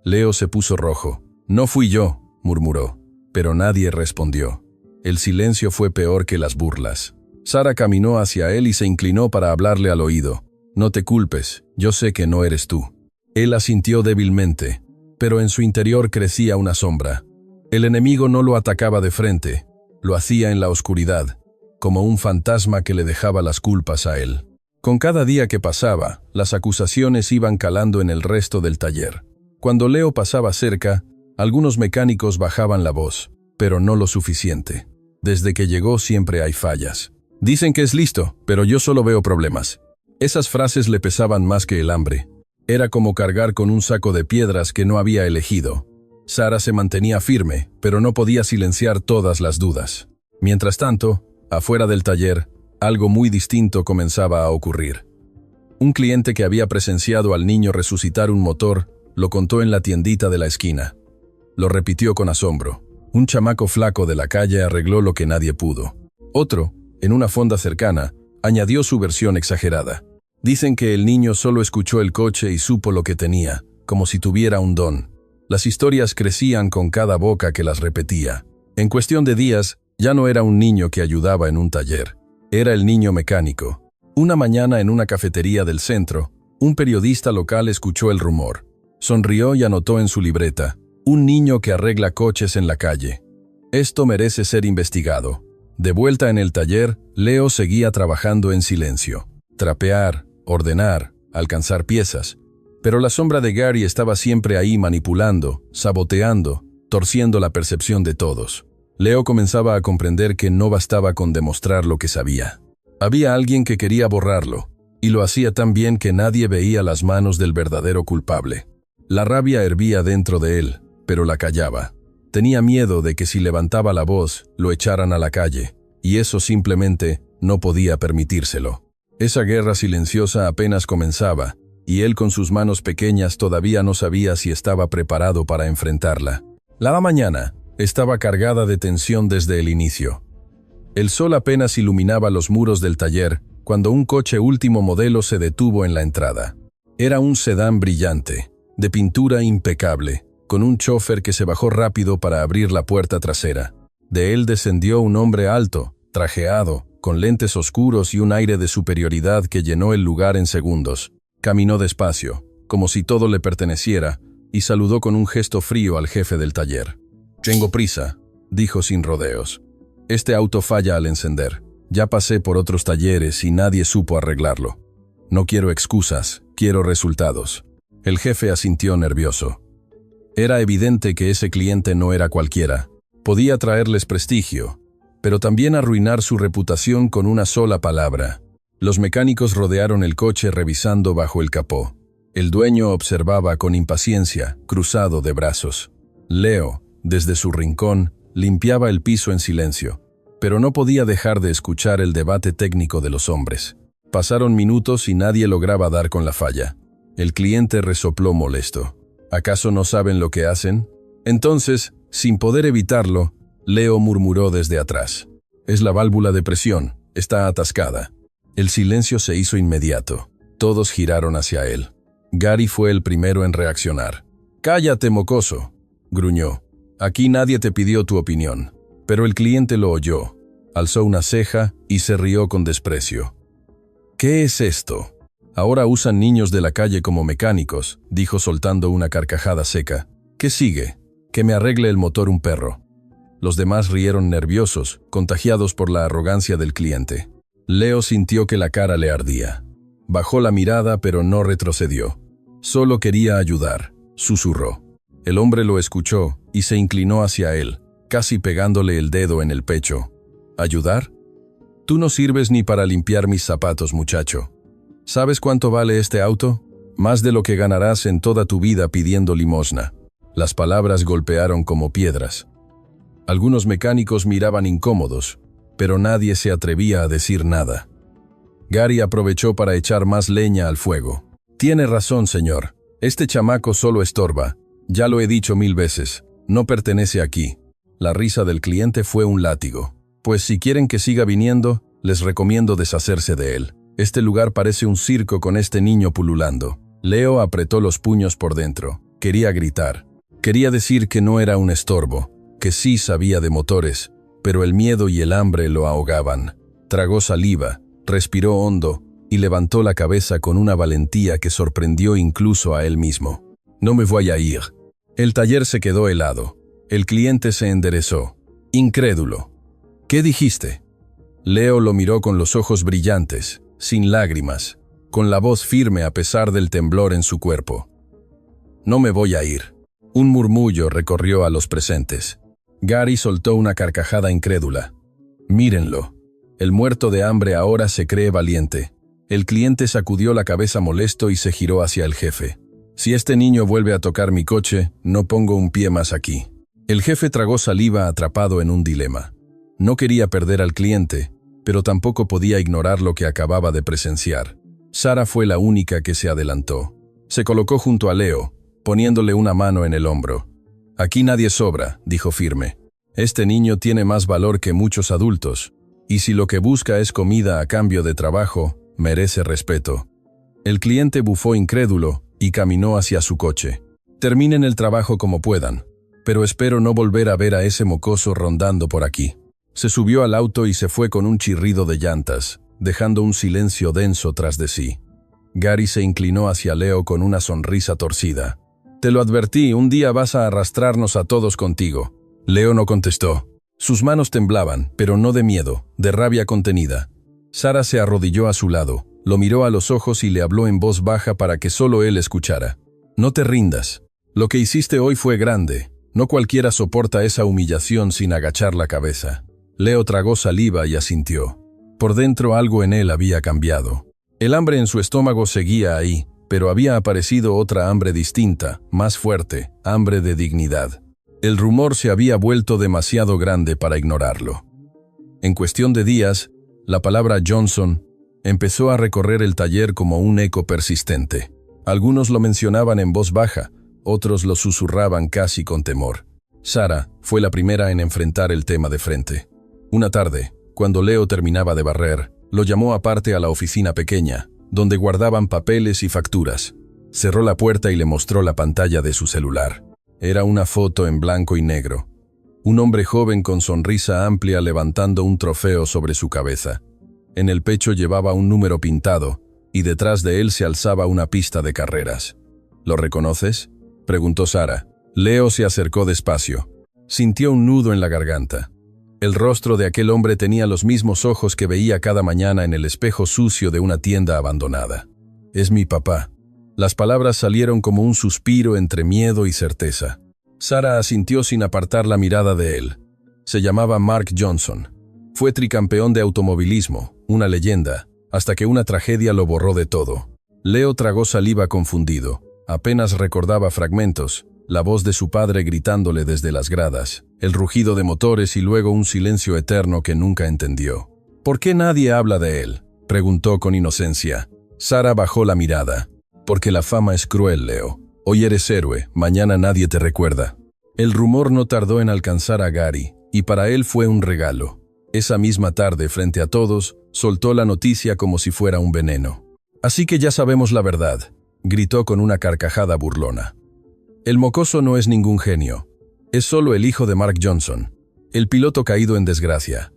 Leo se puso rojo. «No fui yo», murmuró, pero nadie respondió. El silencio fue peor que las burlas. Sara caminó hacia él y se inclinó para hablarle al oído. «No te culpes, yo sé que no eres tú». Él asintió débilmente, pero en su interior crecía una sombra. El enemigo no lo atacaba de frente, lo hacía en la oscuridad, como un fantasma que le dejaba las culpas a él. Con cada día que pasaba, las acusaciones iban calando en el resto del taller. Cuando Leo pasaba cerca, algunos mecánicos bajaban la voz, pero no lo suficiente. Desde que llegó siempre hay fallas. Dicen que es listo, pero yo solo veo problemas. Esas frases le pesaban más que el hambre. Era como cargar con un saco de piedras que no había elegido. Sara se mantenía firme, pero no podía silenciar todas las dudas. Mientras tanto, afuera del taller, algo muy distinto comenzaba a ocurrir. Un cliente que había presenciado al niño resucitar un motor, lo contó en la tiendita de la esquina. Lo repitió con asombro. Un chamaco flaco de la calle arregló lo que nadie pudo. Otro, en una fonda cercana, añadió su versión exagerada. Dicen que el niño solo escuchó el coche y supo lo que tenía, como si tuviera un don. Las historias crecían con cada boca que las repetía. En cuestión de días, ya no era un niño que ayudaba en un taller. Era el niño mecánico. Una mañana en una cafetería del centro, un periodista local escuchó el rumor. Sonrió y anotó en su libreta: un niño que arregla coches en la calle. Esto merece ser investigado. De vuelta en el taller, Leo seguía trabajando en silencio. Trapear, ordenar, alcanzar piezas. Pero la sombra de Gary estaba siempre ahí manipulando, saboteando, torciendo la percepción de todos. Leo comenzaba a comprender que no bastaba con demostrar lo que sabía. Había alguien que quería borrarlo, y lo hacía tan bien que nadie veía las manos del verdadero culpable. La rabia hervía dentro de él, pero la callaba. Tenía miedo de que si levantaba la voz, lo echaran a la calle, y eso simplemente no podía permitírselo. Esa guerra silenciosa apenas comenzaba, y él con sus manos pequeñas todavía no sabía si estaba preparado para enfrentarla. La mañana estaba cargada de tensión desde el inicio. El sol apenas iluminaba los muros del taller cuando un coche último modelo se detuvo en la entrada. Era un sedán brillante, de pintura impecable, con un chófer que se bajó rápido para abrir la puerta trasera. De él descendió un hombre alto, trajeado, con lentes oscuros y un aire de superioridad que llenó el lugar en segundos. Caminó despacio, como si todo le perteneciera, y saludó con un gesto frío al jefe del taller. «Tengo prisa», dijo sin rodeos. «Este auto falla al encender. Ya pasé por otros talleres y nadie supo arreglarlo. No quiero excusas, quiero resultados». El jefe asintió nervioso. Era evidente que ese cliente no era cualquiera. Podía traerles prestigio, pero también arruinar su reputación con una sola palabra. Los mecánicos rodearon el coche revisando bajo el capó. El dueño observaba con impaciencia, cruzado de brazos. Leo, desde su rincón, limpiaba el piso en silencio, pero no podía dejar de escuchar el debate técnico de los hombres. Pasaron minutos y nadie lograba dar con la falla. El cliente resopló molesto. ¿Acaso no saben lo que hacen? Entonces, sin poder evitarlo, Leo murmuró desde atrás. «Es la válvula de presión, está atascada». El silencio se hizo inmediato. Todos giraron hacia él. Gary fue el primero en reaccionar. «Cállate, mocoso», gruñó. «Aquí nadie te pidió tu opinión». Pero el cliente lo oyó. Alzó una ceja y se rió con desprecio. «¿Qué es esto? Ahora usan niños de la calle como mecánicos», dijo soltando una carcajada seca. «¿Qué sigue? Que me arregle el motor un perro». Los demás rieron nerviosos, contagiados por la arrogancia del cliente. Leo sintió que la cara le ardía. Bajó la mirada pero no retrocedió. «Solo quería ayudar», susurró. El hombre lo escuchó y se inclinó hacia él, casi pegándole el dedo en el pecho. «¿Ayudar? Tú no sirves ni para limpiar mis zapatos, muchacho. ¿Sabes cuánto vale este auto? Más de lo que ganarás en toda tu vida pidiendo limosna». Las palabras golpearon como piedras. Algunos mecánicos miraban incómodos, pero nadie se atrevía a decir nada. Gary aprovechó para echar más leña al fuego. «Tiene razón, señor. Este chamaco solo estorba. Ya lo he dicho 1000 veces. No pertenece aquí». La risa del cliente fue un látigo. «Pues si quieren que siga viniendo, les recomiendo deshacerse de él. Este lugar parece un circo con este niño pululando». Leo apretó los puños por dentro. Quería gritar. Quería decir que no era un estorbo, que sí sabía de motores, pero el miedo y el hambre lo ahogaban. Tragó saliva, respiró hondo y levantó la cabeza con una valentía que sorprendió incluso a él mismo. «No me voy a ir». El taller se quedó helado. El cliente se enderezó, incrédulo. «¿Qué dijiste?». Leo lo miró con los ojos brillantes, sin lágrimas, con la voz firme a pesar del temblor en su cuerpo. «No me voy a ir». Un murmullo recorrió a los presentes. Gary soltó una carcajada incrédula. «Mírenlo. El muerto de hambre ahora se cree valiente». El cliente sacudió la cabeza molesto y se giró hacia el jefe. «Si este niño vuelve a tocar mi coche, no pongo un pie más aquí». El jefe tragó saliva atrapado en un dilema. No quería perder al cliente, pero tampoco podía ignorar lo que acababa de presenciar. Sara fue la única que se adelantó. Se colocó junto a Leo, poniéndole una mano en el hombro. «Aquí nadie sobra», dijo firme. «Este niño tiene más valor que muchos adultos, y si lo que busca es comida a cambio de trabajo, merece respeto». El cliente bufó incrédulo y caminó hacia su coche. «Terminen el trabajo como puedan, pero espero no volver a ver a ese mocoso rondando por aquí». Se subió al auto y se fue con un chirrido de llantas, dejando un silencio denso tras de sí. Gary se inclinó hacia Leo con una sonrisa torcida. «Te lo advertí, un día vas a arrastrarnos a todos contigo». Leo no contestó. Sus manos temblaban, pero no de miedo, de rabia contenida. Sara se arrodilló a su lado, lo miró a los ojos y le habló en voz baja para que solo él escuchara. «No te rindas. Lo que hiciste hoy fue grande. No cualquiera soporta esa humillación sin agachar la cabeza». Leo tragó saliva y asintió. Por dentro algo en él había cambiado. El hambre en su estómago seguía ahí, pero había aparecido otra hambre distinta, más fuerte, hambre de dignidad. El rumor se había vuelto demasiado grande para ignorarlo. En cuestión de días, la palabra Johnson empezó a recorrer el taller como un eco persistente. Algunos lo mencionaban en voz baja, otros lo susurraban casi con temor. Sara fue la primera en enfrentar el tema de frente. Una tarde, cuando Leo terminaba de barrer, lo llamó aparte a la oficina pequeña, donde guardaban papeles y facturas. Cerró la puerta y le mostró la pantalla de su celular. Era una foto en blanco y negro. Un hombre joven con sonrisa amplia levantando un trofeo sobre su cabeza. En el pecho llevaba un número pintado, y detrás de él se alzaba una pista de carreras. «¿Lo reconoces?», preguntó Sara. Leo se acercó despacio. Sintió un nudo en la garganta. El rostro de aquel hombre tenía los mismos ojos que veía cada mañana en el espejo sucio de una tienda abandonada. «Es mi papá». Las palabras salieron como un suspiro entre miedo y certeza. Sara asintió sin apartar la mirada de él. Se llamaba Mark Johnson. Fue tricampeón de automovilismo, una leyenda, hasta que una tragedia lo borró de todo. Leo tragó saliva confundido. Apenas recordaba fragmentos, la voz de su padre gritándole desde las gradas, el rugido de motores y luego un silencio eterno que nunca entendió. «¿Por qué nadie habla de él?», preguntó con inocencia. Sara bajó la mirada. «Porque la fama es cruel, Leo. Hoy eres héroe, mañana nadie te recuerda». El rumor no tardó en alcanzar a Gary, y para él fue un regalo. Esa misma tarde, frente a todos, soltó la noticia como si fuera un veneno. «Así que ya sabemos la verdad», gritó con una carcajada burlona. «El mocoso no es ningún genio. Es solo el hijo de Mark Johnson, el piloto caído en desgracia».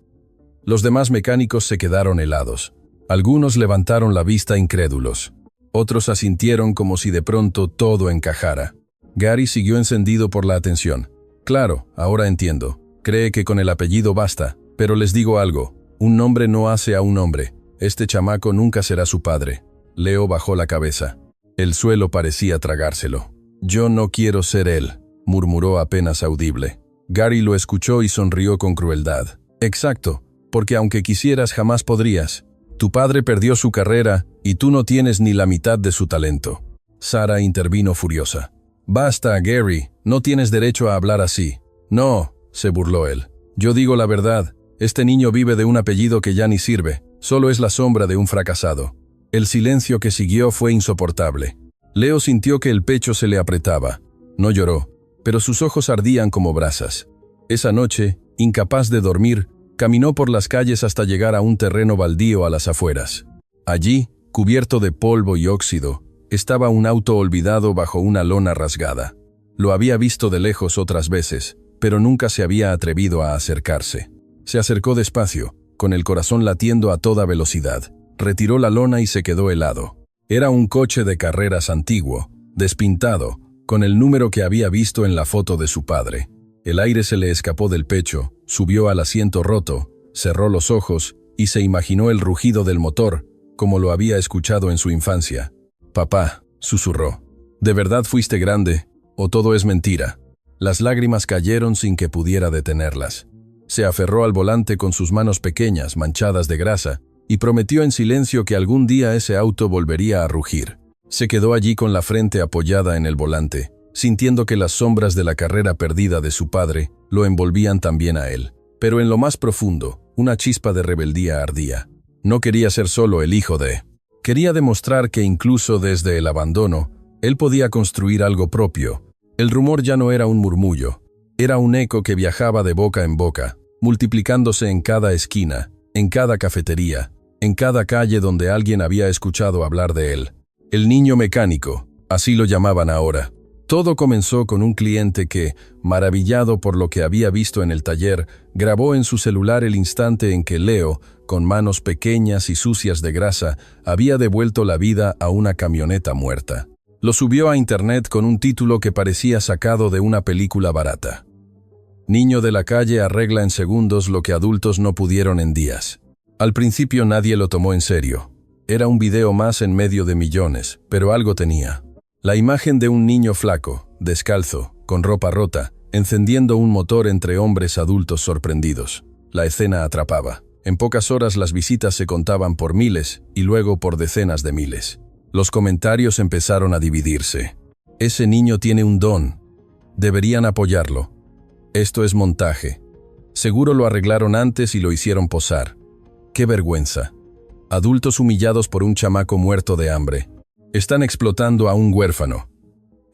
Los demás mecánicos se quedaron helados. Algunos levantaron la vista incrédulos. Otros asintieron como si de pronto todo encajara. Gary siguió encendido por la atención. «Claro, ahora entiendo. Cree que con el apellido basta. Pero les digo algo. Un nombre no hace a un hombre. Este chamaco nunca será su padre». Leo bajó la cabeza. El suelo parecía tragárselo. «Yo no quiero ser él», murmuró apenas audible. Gary lo escuchó y sonrió con crueldad. «Exacto, porque aunque quisieras jamás podrías. Tu padre perdió su carrera y tú no tienes ni la mitad de su talento». Sara intervino furiosa. «Basta, Gary, no tienes derecho a hablar así». «No», se burló él. «Yo digo la verdad. Este niño vive de un apellido que ya ni sirve. Solo es la sombra de un fracasado». El silencio que siguió fue insoportable. Leo sintió que el pecho se le apretaba. No lloró, pero sus ojos ardían como brasas. Esa noche, incapaz de dormir, caminó por las calles hasta llegar a un terreno baldío a las afueras. Allí, cubierto de polvo y óxido, estaba un auto olvidado bajo una lona rasgada. Lo había visto de lejos otras veces, pero nunca se había atrevido a acercarse. Se acercó despacio, con el corazón latiendo a toda velocidad. Retiró la lona y se quedó helado. Era un coche de carreras antiguo, despintado, con el número que había visto en la foto de su padre. El aire se le escapó del pecho, subió al asiento roto, cerró los ojos y se imaginó el rugido del motor, como lo había escuchado en su infancia. «Papá», susurró, «¿de verdad fuiste grande? ¿O todo es mentira?». Las lágrimas cayeron sin que pudiera detenerlas. Se aferró al volante con sus manos pequeñas, manchadas de grasa, y prometió en silencio que algún día ese auto volvería a rugir. Se quedó allí con la frente apoyada en el volante, sintiendo que las sombras de la carrera perdida de su padre lo envolvían también a él. Pero en lo más profundo, una chispa de rebeldía ardía. No quería ser solo el hijo de... Quería demostrar que incluso desde el abandono, él podía construir algo propio. El rumor ya no era un murmullo, era un eco que viajaba de boca en boca, multiplicándose en cada esquina, en cada cafetería, en cada calle donde alguien había escuchado hablar de él. El niño mecánico, así lo llamaban ahora. Todo comenzó con un cliente que, maravillado por lo que había visto en el taller, grabó en su celular el instante en que Leo, con manos pequeñas y sucias de grasa, había devuelto la vida a una camioneta muerta. Lo subió a internet con un título que parecía sacado de una película barata. Niño de la calle arregla en segundos lo que adultos no pudieron en días. Al principio nadie lo tomó en serio. Era un video más en medio de millones, pero algo tenía. La imagen de un niño flaco, descalzo, con ropa rota, encendiendo un motor entre hombres adultos sorprendidos. La escena atrapaba. En pocas horas las visitas se contaban por miles y luego por decenas de miles. Los comentarios empezaron a dividirse. Ese niño tiene un don. Deberían apoyarlo. Esto es montaje. Seguro lo arreglaron antes y lo hicieron posar. ¡Qué vergüenza! Adultos humillados por un chamaco muerto de hambre. Están explotando a un huérfano.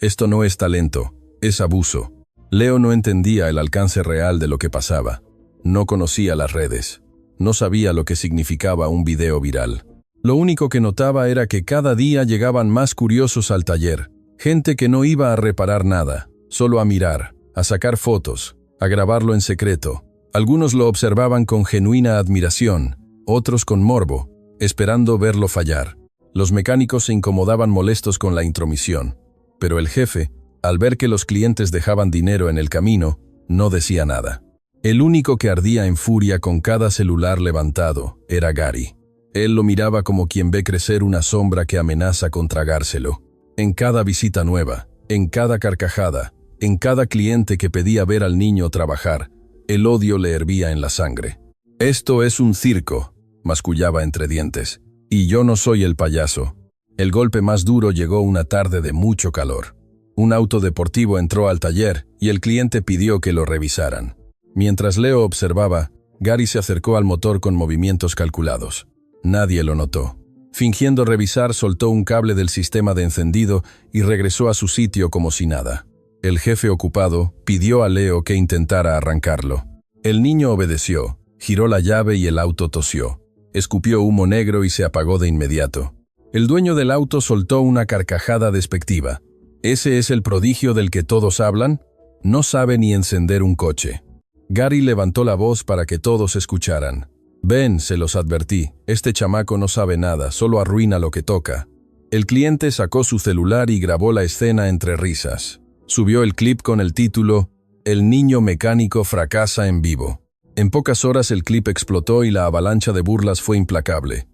Esto no es talento, es abuso. Leo no entendía el alcance real de lo que pasaba. No conocía las redes. No sabía lo que significaba un video viral. Lo único que notaba era que cada día llegaban más curiosos al taller. Gente que no iba a reparar nada, solo a mirar, a sacar fotos, a grabarlo en secreto. Algunos lo observaban con genuina admiración, otros con morbo, esperando verlo fallar. Los mecánicos se incomodaban molestos con la intromisión, pero el jefe, al ver que los clientes dejaban dinero en el camino, no decía nada. El único que ardía en furia con cada celular levantado era Gary. Él lo miraba como quien ve crecer una sombra que amenaza con tragárselo. En cada visita nueva, en cada carcajada, en cada cliente que pedía ver al niño trabajar, el odio le hervía en la sangre. «Esto es un circo», mascullaba entre dientes. «Y yo no soy el payaso». El golpe más duro llegó una tarde de mucho calor. Un auto deportivo entró al taller y el cliente pidió que lo revisaran. Mientras Leo observaba, Gary se acercó al motor con movimientos calculados. Nadie lo notó. Fingiendo revisar, soltó un cable del sistema de encendido y regresó a su sitio como si nada. El jefe ocupado pidió a Leo que intentara arrancarlo. El niño obedeció, giró la llave y el auto tosió. Escupió humo negro y se apagó de inmediato. El dueño del auto soltó una carcajada despectiva. ¿Ese es el prodigio del que todos hablan? No sabe ni encender un coche. Gary levantó la voz para que todos escucharan. «Ven», se los advertí, «este chamaco no sabe nada, solo arruina lo que toca». El cliente sacó su celular y grabó la escena entre risas. Subió el clip con el título «El niño mecánico fracasa en vivo». En pocas horas el clip explotó y la avalancha de burlas fue implacable.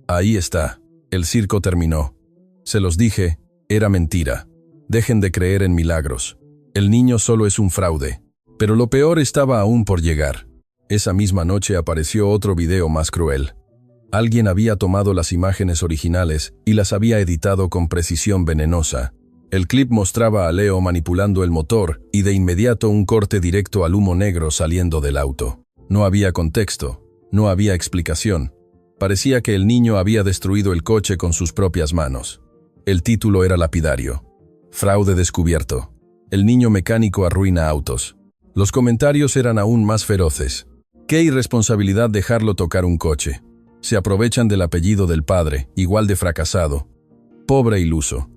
Ahí está. El circo terminó. Se los dije, era mentira. Dejen de creer en milagros. El niño solo es un fraude. Pero lo peor estaba aún por llegar. Esa misma noche apareció otro video más cruel. Alguien había tomado las imágenes originales y las había editado con precisión venenosa. El clip mostraba a Leo manipulando el motor y de inmediato un corte directo al humo negro saliendo del auto. No había contexto, no había explicación. Parecía que el niño había destruido el coche con sus propias manos. El título era lapidario. Fraude descubierto. El niño mecánico arruina autos. Los comentarios eran aún más feroces. Qué irresponsabilidad dejarlo tocar un coche. Se aprovechan del apellido del padre, igual de fracasado. Pobre iluso.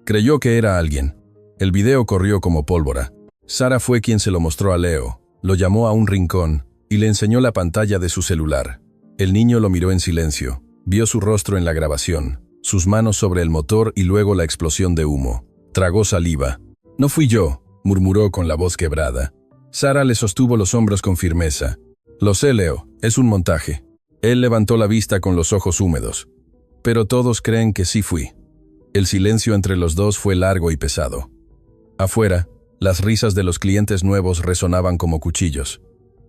Creyó que era alguien. El video corrió como pólvora. Sara fue quien se lo mostró a Leo. Lo llamó a un rincón y le enseñó la pantalla de su celular. El niño lo miró en silencio, vio su rostro en la grabación, sus manos sobre el motor y luego la explosión de humo. Tragó saliva. «No fui yo», murmuró con la voz quebrada. Sara le sostuvo los hombros con firmeza. «Lo sé, Leo, es un montaje». Él levantó la vista con los ojos húmedos. «Pero todos creen que sí fui». El silencio entre los dos fue largo y pesado. Afuera, las risas de los clientes nuevos resonaban como cuchillos.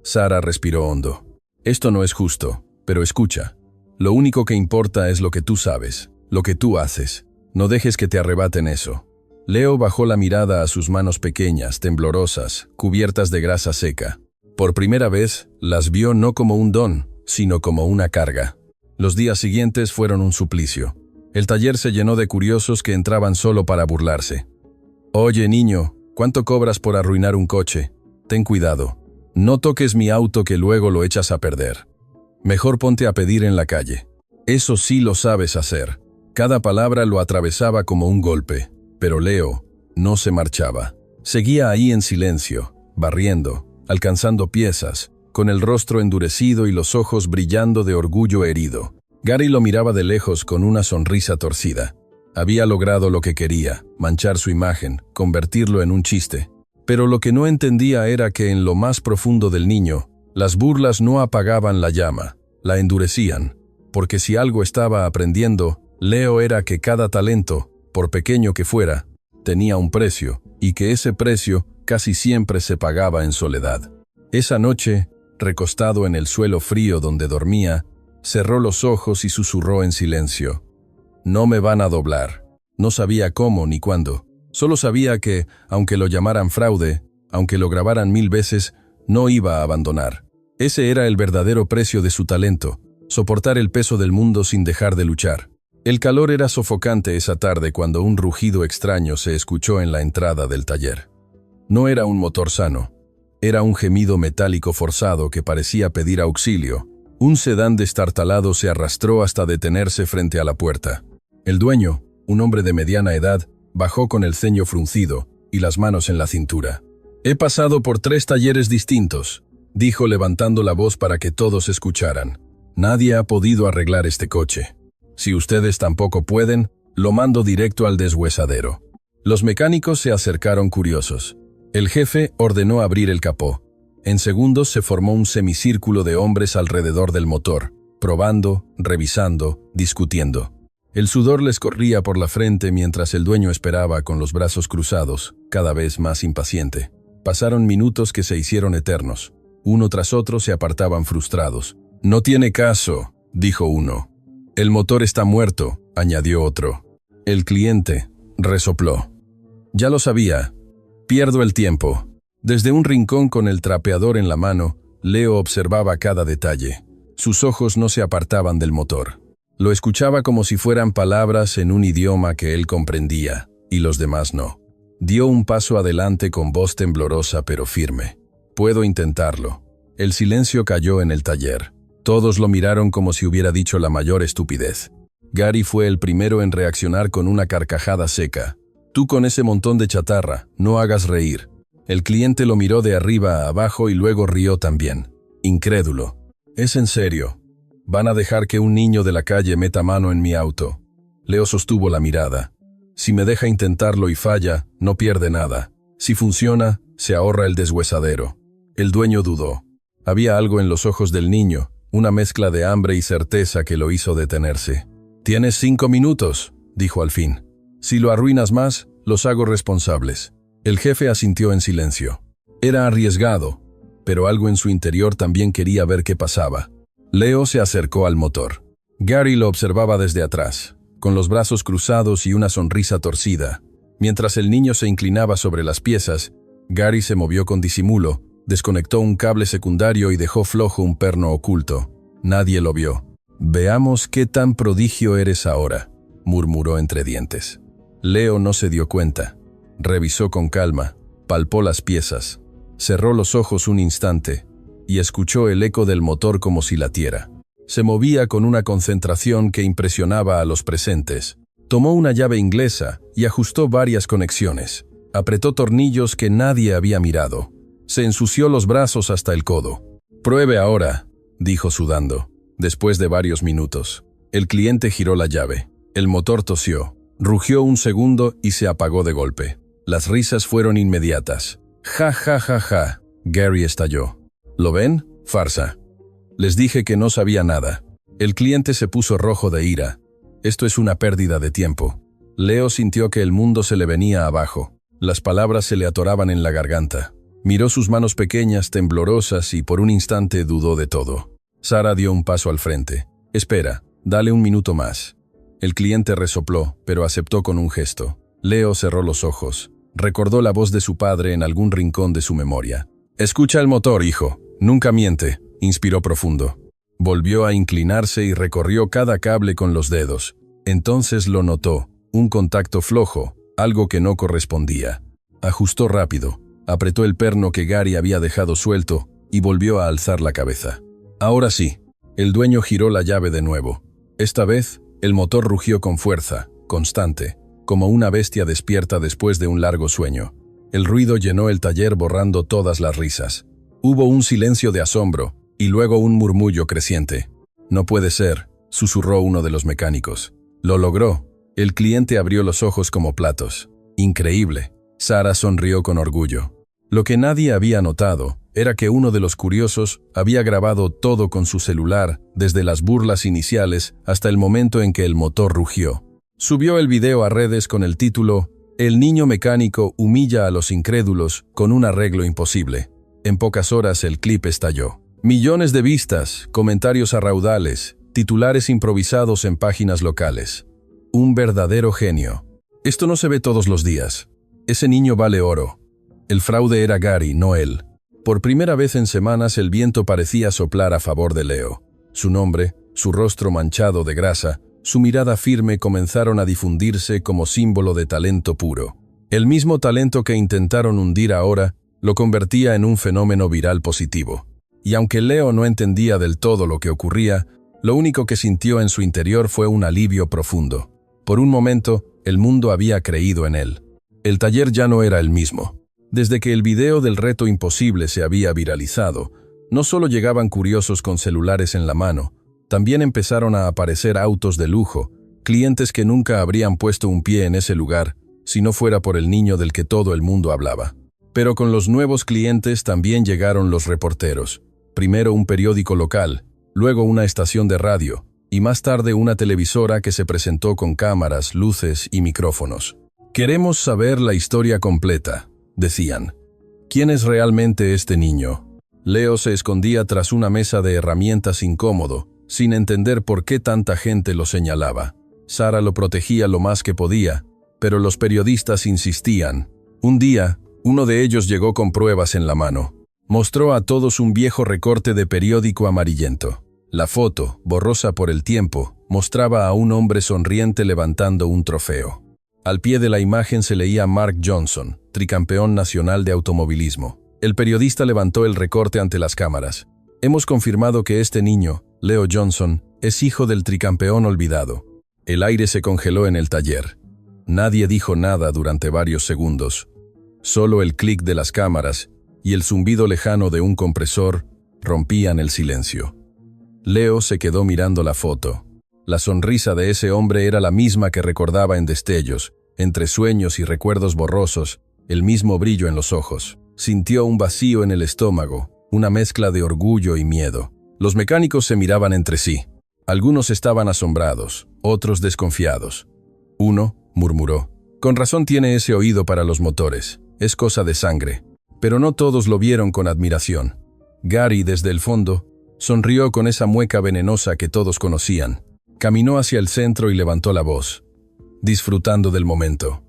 Sara respiró hondo. «Esto no es justo, pero escucha. Lo único que importa es lo que tú sabes, lo que tú haces. No dejes que te arrebaten eso». Leo bajó la mirada a sus manos pequeñas, temblorosas, cubiertas de grasa seca. Por primera vez, las vio no como un don, sino como una carga. Los días siguientes fueron un suplicio. El taller se llenó de curiosos que entraban solo para burlarse. «Oye, niño, ¿cuánto cobras por arruinar un coche? Ten cuidado. No toques mi auto que luego lo echas a perder. Mejor ponte a pedir en la calle. Eso sí lo sabes hacer». Cada palabra lo atravesaba como un golpe, pero Leo no se marchaba. Seguía ahí en silencio, barriendo, alcanzando piezas, con el rostro endurecido y los ojos brillando de orgullo herido. Gary lo miraba de lejos con una sonrisa torcida. Había logrado lo que quería, manchar su imagen, convertirlo en un chiste. Pero lo que no entendía era que en lo más profundo del niño, las burlas no apagaban la llama, la endurecían. Porque si algo estaba aprendiendo, Leo era que cada talento, por pequeño que fuera, tenía un precio, y que ese precio casi siempre se pagaba en soledad. Esa noche, recostado en el suelo frío donde dormía, cerró los ojos y susurró en silencio. «No me van a doblar». No sabía cómo ni cuándo. Solo sabía que, aunque lo llamaran fraude, aunque lo grabaran 1000 veces, no iba a abandonar. Ese era el verdadero precio de su talento, soportar el peso del mundo sin dejar de luchar. El calor era sofocante esa tarde cuando un rugido extraño se escuchó en la entrada del taller. No era un motor sano. Era un gemido metálico forzado que parecía pedir auxilio. Un sedán destartalado se arrastró hasta detenerse frente a la puerta. El dueño, un hombre de mediana edad, bajó con el ceño fruncido y las manos en la cintura. «He pasado por 3 talleres distintos», dijo levantando la voz para que todos escucharan. «Nadie ha podido arreglar este coche. Si ustedes tampoco pueden, lo mando directo al deshuesadero». Los mecánicos se acercaron curiosos. El jefe ordenó abrir el capó. En segundos se formó un semicírculo de hombres alrededor del motor, probando, revisando, discutiendo. El sudor les corría por la frente mientras el dueño esperaba con los brazos cruzados, cada vez más impaciente. Pasaron minutos que se hicieron eternos. Uno tras otro se apartaban frustrados. «No tiene caso», dijo uno. «El motor está muerto», añadió otro. El cliente resopló. «Ya lo sabía. Pierdo el tiempo». Desde un rincón con el trapeador en la mano, Leo observaba cada detalle. Sus ojos no se apartaban del motor. Lo escuchaba como si fueran palabras en un idioma que él comprendía, y los demás no. Dio un paso adelante con voz temblorosa pero firme. «Puedo intentarlo». El silencio cayó en el taller. Todos lo miraron como si hubiera dicho la mayor estupidez. Gary fue el primero en reaccionar con una carcajada seca. «Tú con ese montón de chatarra, no hagas reír». El cliente lo miró de arriba a abajo y luego rió también, incrédulo. «¿Es en serio? ¿Van a dejar que un niño de la calle meta mano en mi auto?» Leo sostuvo la mirada. «Si me deja intentarlo y falla, no pierde nada. Si funciona, se ahorra el deshuesadero». El dueño dudó. Había algo en los ojos del niño, una mezcla de hambre y certeza que lo hizo detenerse. «Tienes 5 minutos», dijo al fin. «Si lo arruinas más, los hago responsables». El jefe asintió en silencio. Era arriesgado, pero algo en su interior también quería ver qué pasaba. Leo se acercó al motor. Gary lo observaba desde atrás, con los brazos cruzados y una sonrisa torcida. Mientras el niño se inclinaba sobre las piezas, Gary se movió con disimulo, desconectó un cable secundario y dejó flojo un perno oculto. Nadie lo vio. «Veamos qué tan prodigio eres ahora», murmuró entre dientes. Leo no se dio cuenta. Revisó con calma, palpó las piezas, cerró los ojos un instante y escuchó el eco del motor como si latiera. Se movía con una concentración que impresionaba a los presentes. Tomó una llave inglesa y ajustó varias conexiones. Apretó tornillos que nadie había mirado. Se ensució los brazos hasta el codo. Pruebe ahora, dijo sudando. Después de varios minutos, el cliente giró la llave. El motor tosió, rugió un segundo y se apagó de golpe. Las risas fueron inmediatas. Ja, ja, ja, ja. Gary estalló. ¿Lo ven? Farsa. Les dije que no sabía nada. El cliente se puso rojo de ira. Esto es una pérdida de tiempo. Leo sintió que el mundo se le venía abajo. Las palabras se le atoraban en la garganta. Miró sus manos pequeñas, temblorosas, y por un instante dudó de todo. Sara dio un paso al frente. Espera, dale un minuto más. El cliente resopló, pero aceptó con un gesto. Leo cerró los ojos. Recordó la voz de su padre en algún rincón de su memoria. Escucha el motor, hijo. Nunca miente. Inspiró profundo. Volvió a inclinarse y recorrió cada cable con los dedos. Entonces lo notó. Un contacto flojo, algo que no correspondía. Ajustó rápido. Apretó el perno que Gary había dejado suelto y volvió a alzar la cabeza. Ahora sí. El dueño giró la llave de nuevo. Esta vez, el motor rugió con fuerza, constante, como una bestia despierta después de un largo sueño. El ruido llenó el taller borrando todas las risas. Hubo un silencio de asombro, y luego un murmullo creciente. No puede ser, susurró uno de los mecánicos. Lo logró. El cliente abrió los ojos como platos. Increíble. Sara sonrió con orgullo. Lo que nadie había notado era que uno de los curiosos había grabado todo con su celular, desde las burlas iniciales hasta el momento en que el motor rugió. Subió el video a redes con el título «El niño mecánico humilla a los incrédulos con un arreglo imposible». En pocas horas el clip estalló. Millones de vistas, comentarios a raudales, titulares improvisados en páginas locales. Un verdadero genio. Esto no se ve todos los días. Ese niño vale oro. El fraude era Gary, no él. Por primera vez en semanas el viento parecía soplar a favor de Leo. Su nombre, su rostro manchado de grasa, su mirada firme comenzaron a difundirse como símbolo de talento puro. El mismo talento que intentaron hundir ahora lo convertía en un fenómeno viral positivo. Y aunque Leo no entendía del todo lo que ocurría, lo único que sintió en su interior fue un alivio profundo. Por un momento, el mundo había creído en él. El taller ya no era el mismo. Desde que el video del reto imposible se había viralizado, no solo llegaban curiosos con celulares en la mano, también empezaron a aparecer autos de lujo, clientes que nunca habrían puesto un pie en ese lugar, si no fuera por el niño del que todo el mundo hablaba. Pero con los nuevos clientes también llegaron los reporteros. Primero un periódico local, luego una estación de radio, y más tarde una televisora que se presentó con cámaras, luces y micrófonos. «Queremos saber la historia completa», decían. ¿Quién es realmente este niño? Leo se escondía tras una mesa de herramientas incómodo, sin entender por qué tanta gente lo señalaba. Sara lo protegía lo más que podía, pero los periodistas insistían. Un día, uno de ellos llegó con pruebas en la mano. Mostró a todos un viejo recorte de periódico amarillento. La foto, borrosa por el tiempo, mostraba a un hombre sonriente levantando un trofeo. Al pie de la imagen se leía Mark Johnson, tricampeón nacional de automovilismo. El periodista levantó el recorte ante las cámaras. Hemos confirmado que este niño, Leo Johnson, es hijo del tricampeón olvidado. El aire se congeló en el taller. Nadie dijo nada durante varios segundos. Solo el clic de las cámaras y el zumbido lejano de un compresor rompían el silencio. Leo se quedó mirando la foto. La sonrisa de ese hombre era la misma que recordaba en destellos, entre sueños y recuerdos borrosos, el mismo brillo en los ojos. Sintió un vacío en el estómago, una mezcla de orgullo y miedo. Los mecánicos se miraban entre sí. Algunos estaban asombrados, otros desconfiados. Uno murmuró: «Con razón tiene ese oído para los motores, es cosa de sangre». Pero no todos lo vieron con admiración. Gary, desde el fondo, sonrió con esa mueca venenosa que todos conocían. Caminó hacia el centro y levantó la voz, disfrutando del momento.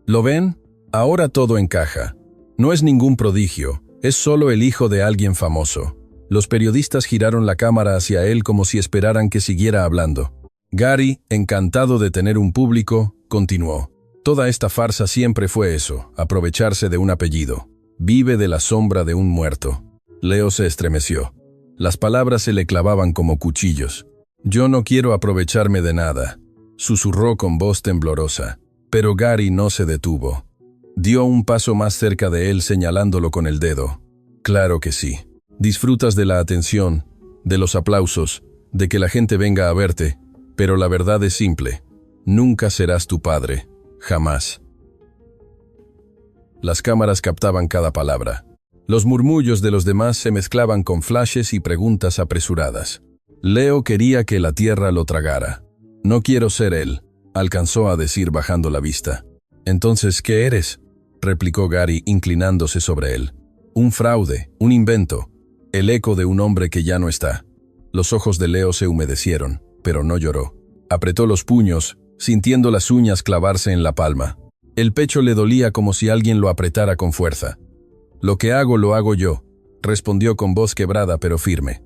¿Lo ven? Ahora todo encaja. No es ningún prodigio, es solo el hijo de alguien famoso. Los periodistas giraron la cámara hacia él como si esperaran que siguiera hablando. Gary, encantado de tener un público, continuó. Toda esta farsa siempre fue eso, aprovecharse de un apellido. Vive de la sombra de un muerto. Leo se estremeció. Las palabras se le clavaban como cuchillos. «Yo no quiero aprovecharme de nada», susurró con voz temblorosa. Pero Gary no se detuvo. Dio un paso más cerca de él señalándolo con el dedo. «Claro que sí. Disfrutas de la atención, de los aplausos, de que la gente venga a verte, pero la verdad es simple. Nunca serás tu padre. Jamás. Las cámaras captaban cada palabra. Los murmullos de los demás se mezclaban con flashes y preguntas apresuradas. Leo quería que la tierra lo tragara. No quiero ser él, alcanzó a decir bajando la vista. Entonces, ¿qué eres?, replicó Gary inclinándose sobre él. Un fraude, un invento, el eco de un hombre que ya no está. Los ojos de Leo se humedecieron, pero no lloró. Apretó los puños, sintiendo las uñas clavarse en la palma. El pecho le dolía como si alguien lo apretara con fuerza. Lo que hago lo hago yo, respondió con voz quebrada pero firme.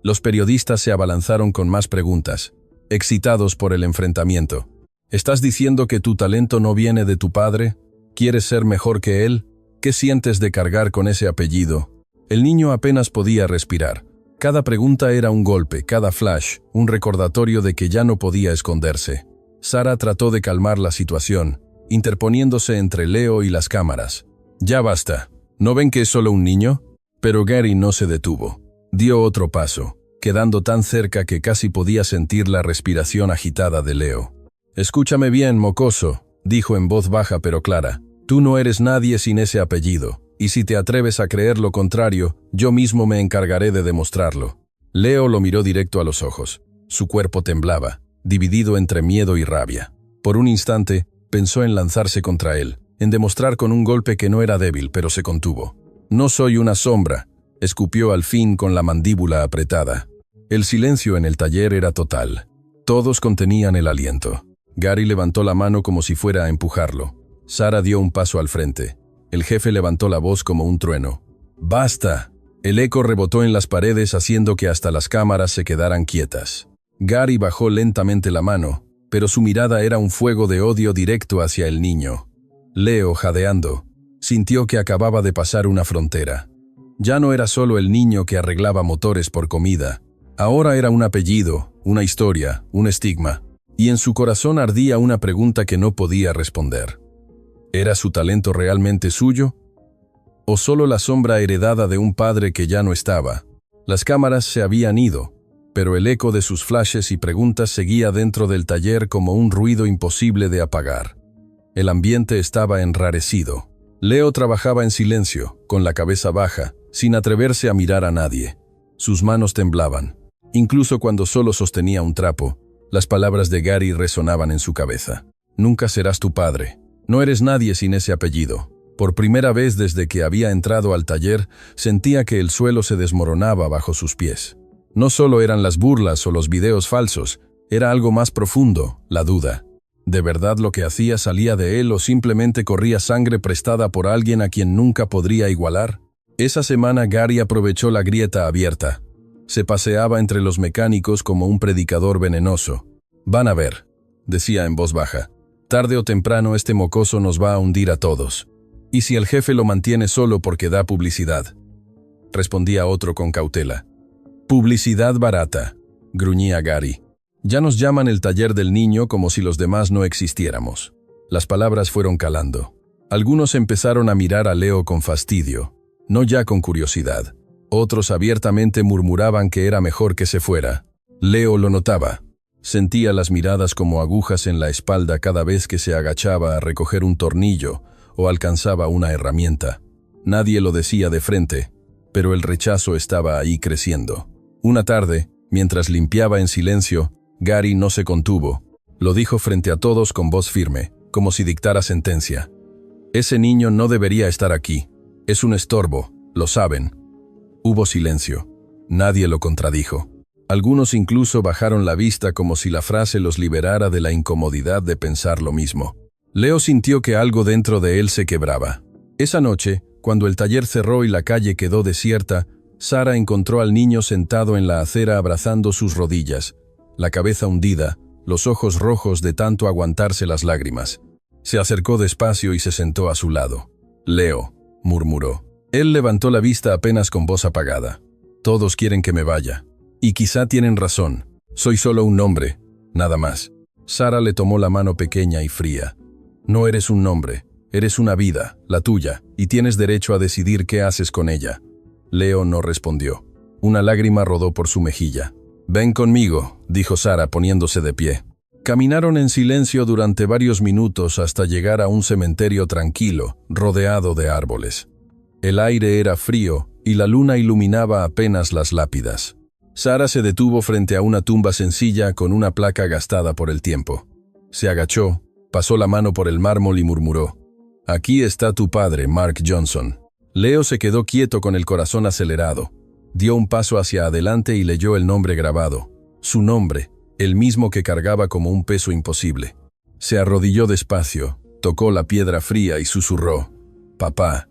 Los periodistas se abalanzaron con más preguntas, excitados por el enfrentamiento. ¿Estás diciendo que tu talento no viene de tu padre? ¿Quieres ser mejor que él? ¿Qué sientes de cargar con ese apellido? El niño apenas podía respirar. Cada pregunta era un golpe, cada flash, un recordatorio de que ya no podía esconderse. Sara trató de calmar la situación, interponiéndose entre Leo y las cámaras. Ya basta. ¿No ven que es solo un niño? Pero Gary no se detuvo. Dio otro paso, quedando tan cerca que casi podía sentir la respiración agitada de Leo. Escúchame bien, mocoso, dijo en voz baja pero clara. Tú no eres nadie sin ese apellido, y si te atreves a creer lo contrario, yo mismo me encargaré de demostrarlo. Leo lo miró directo a los ojos. Su cuerpo temblaba, dividido entre miedo y rabia. Por un instante, pensó en lanzarse contra él, en demostrar con un golpe que no era débil, pero se contuvo. No soy una sombra, escupió al fin con la mandíbula apretada. El silencio en el taller era total. Todos contenían el aliento. Gary levantó la mano como si fuera a empujarlo. Sara dio un paso al frente. El jefe levantó la voz como un trueno. ¡Basta! El eco rebotó en las paredes haciendo que hasta las cámaras se quedaran quietas. Gary bajó lentamente la mano, pero su mirada era un fuego de odio directo hacia el niño. Leo, jadeando, sintió que acababa de pasar una frontera. Ya no era solo el niño que arreglaba motores por comida. Ahora era un apellido, una historia, un estigma. Y en su corazón ardía una pregunta que no podía responder. ¿Era su talento realmente suyo? ¿O solo la sombra heredada de un padre que ya no estaba? Las cámaras se habían ido, pero el eco de sus flashes y preguntas seguía dentro del taller como un ruido imposible de apagar. El ambiente estaba enrarecido. Leo trabajaba en silencio, con la cabeza baja, sin atreverse a mirar a nadie. Sus manos temblaban. Incluso cuando solo sostenía un trapo, las palabras de Gary resonaban en su cabeza. Nunca serás tu padre. No eres nadie sin ese apellido. Por primera vez desde que había entrado al taller, sentía que el suelo se desmoronaba bajo sus pies. No solo eran las burlas o los videos falsos, era algo más profundo, la duda. ¿De verdad lo que hacía salía de él o simplemente corría sangre prestada por alguien a quien nunca podría igualar? Esa semana Gary aprovechó la grieta abierta. Se paseaba entre los mecánicos como un predicador venenoso. «Van a ver», decía en voz baja. «Tarde o temprano este mocoso nos va a hundir a todos. ¿Y si el jefe lo mantiene solo porque da publicidad?», respondía otro con cautela. «Publicidad barata», gruñía Gary. «Ya nos llaman el taller del niño como si los demás no existiéramos». Las palabras fueron calando. Algunos empezaron a mirar a Leo con fastidio, no ya con curiosidad. Otros abiertamente murmuraban que era mejor que se fuera. Leo lo notaba. Sentía las miradas como agujas en la espalda cada vez que se agachaba a recoger un tornillo o alcanzaba una herramienta. Nadie lo decía de frente, pero el rechazo estaba ahí creciendo. Una tarde, mientras limpiaba en silencio, Gary no se contuvo. Lo dijo frente a todos con voz firme, como si dictara sentencia. «Ese niño no debería estar aquí. Es un estorbo, lo saben». Hubo silencio. Nadie lo contradijo. Algunos incluso bajaron la vista como si la frase los liberara de la incomodidad de pensar lo mismo. Leo sintió que algo dentro de él se quebraba. Esa noche, cuando el taller cerró y la calle quedó desierta, Sara encontró al niño sentado en la acera abrazando sus rodillas, la cabeza hundida, los ojos rojos de tanto aguantarse las lágrimas. Se acercó despacio y se sentó a su lado. «Leo», murmuró. Él levantó la vista apenas con voz apagada. «Todos quieren que me vaya. Y quizá tienen razón. Soy solo un nombre, nada más». Sara le tomó la mano pequeña y fría. «No eres un nombre, eres una vida, la tuya, y tienes derecho a decidir qué haces con ella». Leo no respondió. Una lágrima rodó por su mejilla. «Ven conmigo», dijo Sara poniéndose de pie. Caminaron en silencio durante varios minutos hasta llegar a un cementerio tranquilo, rodeado de árboles. El aire era frío y la luna iluminaba apenas las lápidas. Sara se detuvo frente a una tumba sencilla con una placa gastada por el tiempo. Se agachó, pasó la mano por el mármol y murmuró: «Aquí está tu padre, Mark Johnson». Leo se quedó quieto con el corazón acelerado. Dio un paso hacia adelante y leyó el nombre grabado. Su nombre, el mismo que cargaba como un peso imposible. Se arrodilló despacio, tocó la piedra fría y susurró: «Papá».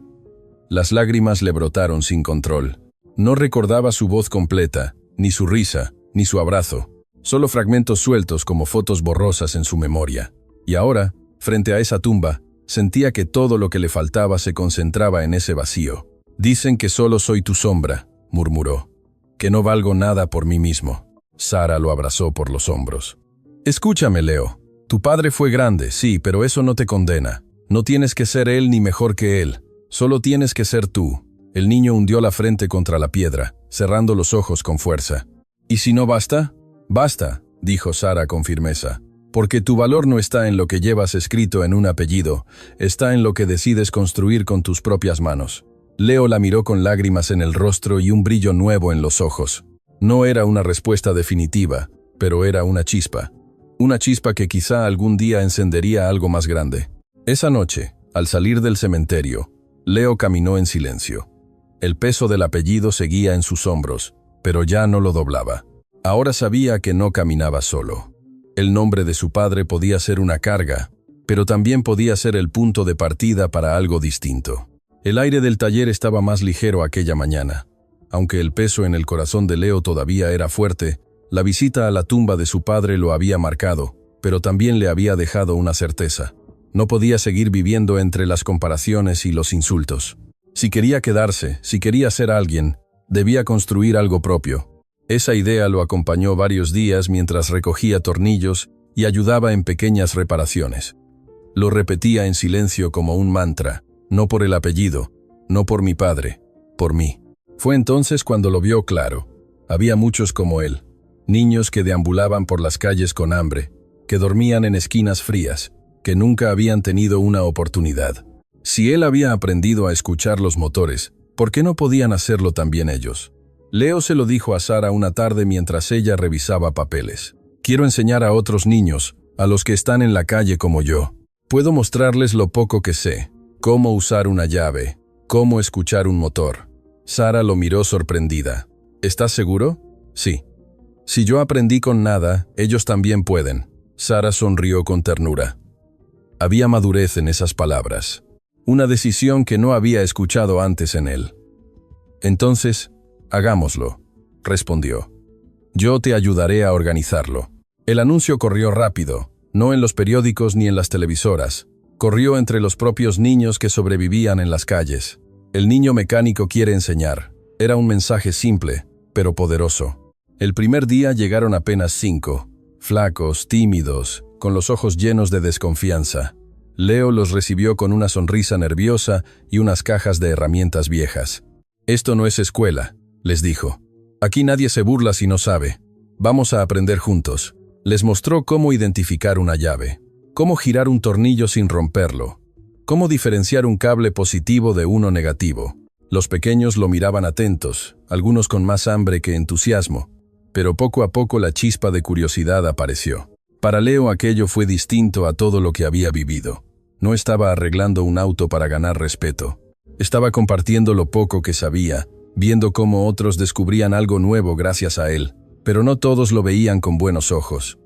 Las lágrimas le brotaron sin control. No recordaba su voz completa, ni su risa, ni su abrazo. Solo fragmentos sueltos como fotos borrosas en su memoria. Y ahora, frente a esa tumba, sentía que todo lo que le faltaba se concentraba en ese vacío. «Dicen que solo soy tu sombra», murmuró, «que no valgo nada por mí mismo». Sara lo abrazó por los hombros. «Escúchame, Leo. Tu padre fue grande, sí, pero eso no te condena. No tienes que ser él ni mejor que él. Solo tienes que ser tú». El niño hundió la frente contra la piedra, cerrando los ojos con fuerza. «¿Y si no basta?» «Basta», dijo Sara con firmeza. «Porque tu valor no está en lo que llevas escrito en un apellido, está en lo que decides construir con tus propias manos». Leo la miró con lágrimas en el rostro y un brillo nuevo en los ojos. No era una respuesta definitiva, pero era una chispa. Una chispa que quizá algún día encendería algo más grande. Esa noche, al salir del cementerio, Leo caminó en silencio. El peso del apellido seguía en sus hombros, pero ya no lo doblaba. Ahora sabía que no caminaba solo. El nombre de su padre podía ser una carga, pero también podía ser el punto de partida para algo distinto. El aire del taller estaba más ligero aquella mañana. Aunque el peso en el corazón de Leo todavía era fuerte, la visita a la tumba de su padre lo había marcado, pero también le había dejado una certeza. No podía seguir viviendo entre las comparaciones y los insultos. Si quería quedarse, si quería ser alguien, debía construir algo propio. Esa idea lo acompañó varios días mientras recogía tornillos y ayudaba en pequeñas reparaciones. Lo repetía en silencio como un mantra: «No por el apellido, no por mi padre, por mí». Fue entonces cuando lo vio claro. Había muchos como él, niños que deambulaban por las calles con hambre, que dormían en esquinas frías, que nunca habían tenido una oportunidad. Si él había aprendido a escuchar los motores, ¿por qué no podían hacerlo también ellos? Leo se lo dijo a Sara una tarde mientras ella revisaba papeles. «Quiero enseñar a otros niños, a los que están en la calle como yo. Puedo mostrarles lo poco que sé, cómo usar una llave, cómo escuchar un motor». Sara lo miró sorprendida. «¿Estás seguro?» «Sí». «Si yo aprendí con nada, ellos también pueden». Sara sonrió con ternura. Había madurez en esas palabras. Una decisión que no había escuchado antes en él. «Entonces, hagámoslo», respondió. «Yo te ayudaré a organizarlo». El anuncio corrió rápido, no en los periódicos ni en las televisoras. Corrió entre los propios niños que sobrevivían en las calles. «El niño mecánico quiere enseñar». Era un mensaje simple, pero poderoso. El primer día llegaron apenas 5, flacos, tímidos, con los ojos llenos de desconfianza. Leo los recibió con una sonrisa nerviosa y unas cajas de herramientas viejas. «Esto no es escuela», les dijo. «Aquí nadie se burla si no sabe. Vamos a aprender juntos». Les mostró cómo identificar una llave, cómo girar un tornillo sin romperlo, cómo diferenciar un cable positivo de uno negativo. Los pequeños lo miraban atentos, algunos con más hambre que entusiasmo, pero poco a poco la chispa de curiosidad apareció. Para Leo aquello fue distinto a todo lo que había vivido. No estaba arreglando un auto para ganar respeto. Estaba compartiendo lo poco que sabía, viendo cómo otros descubrían algo nuevo gracias a él, pero no todos lo veían con buenos ojos.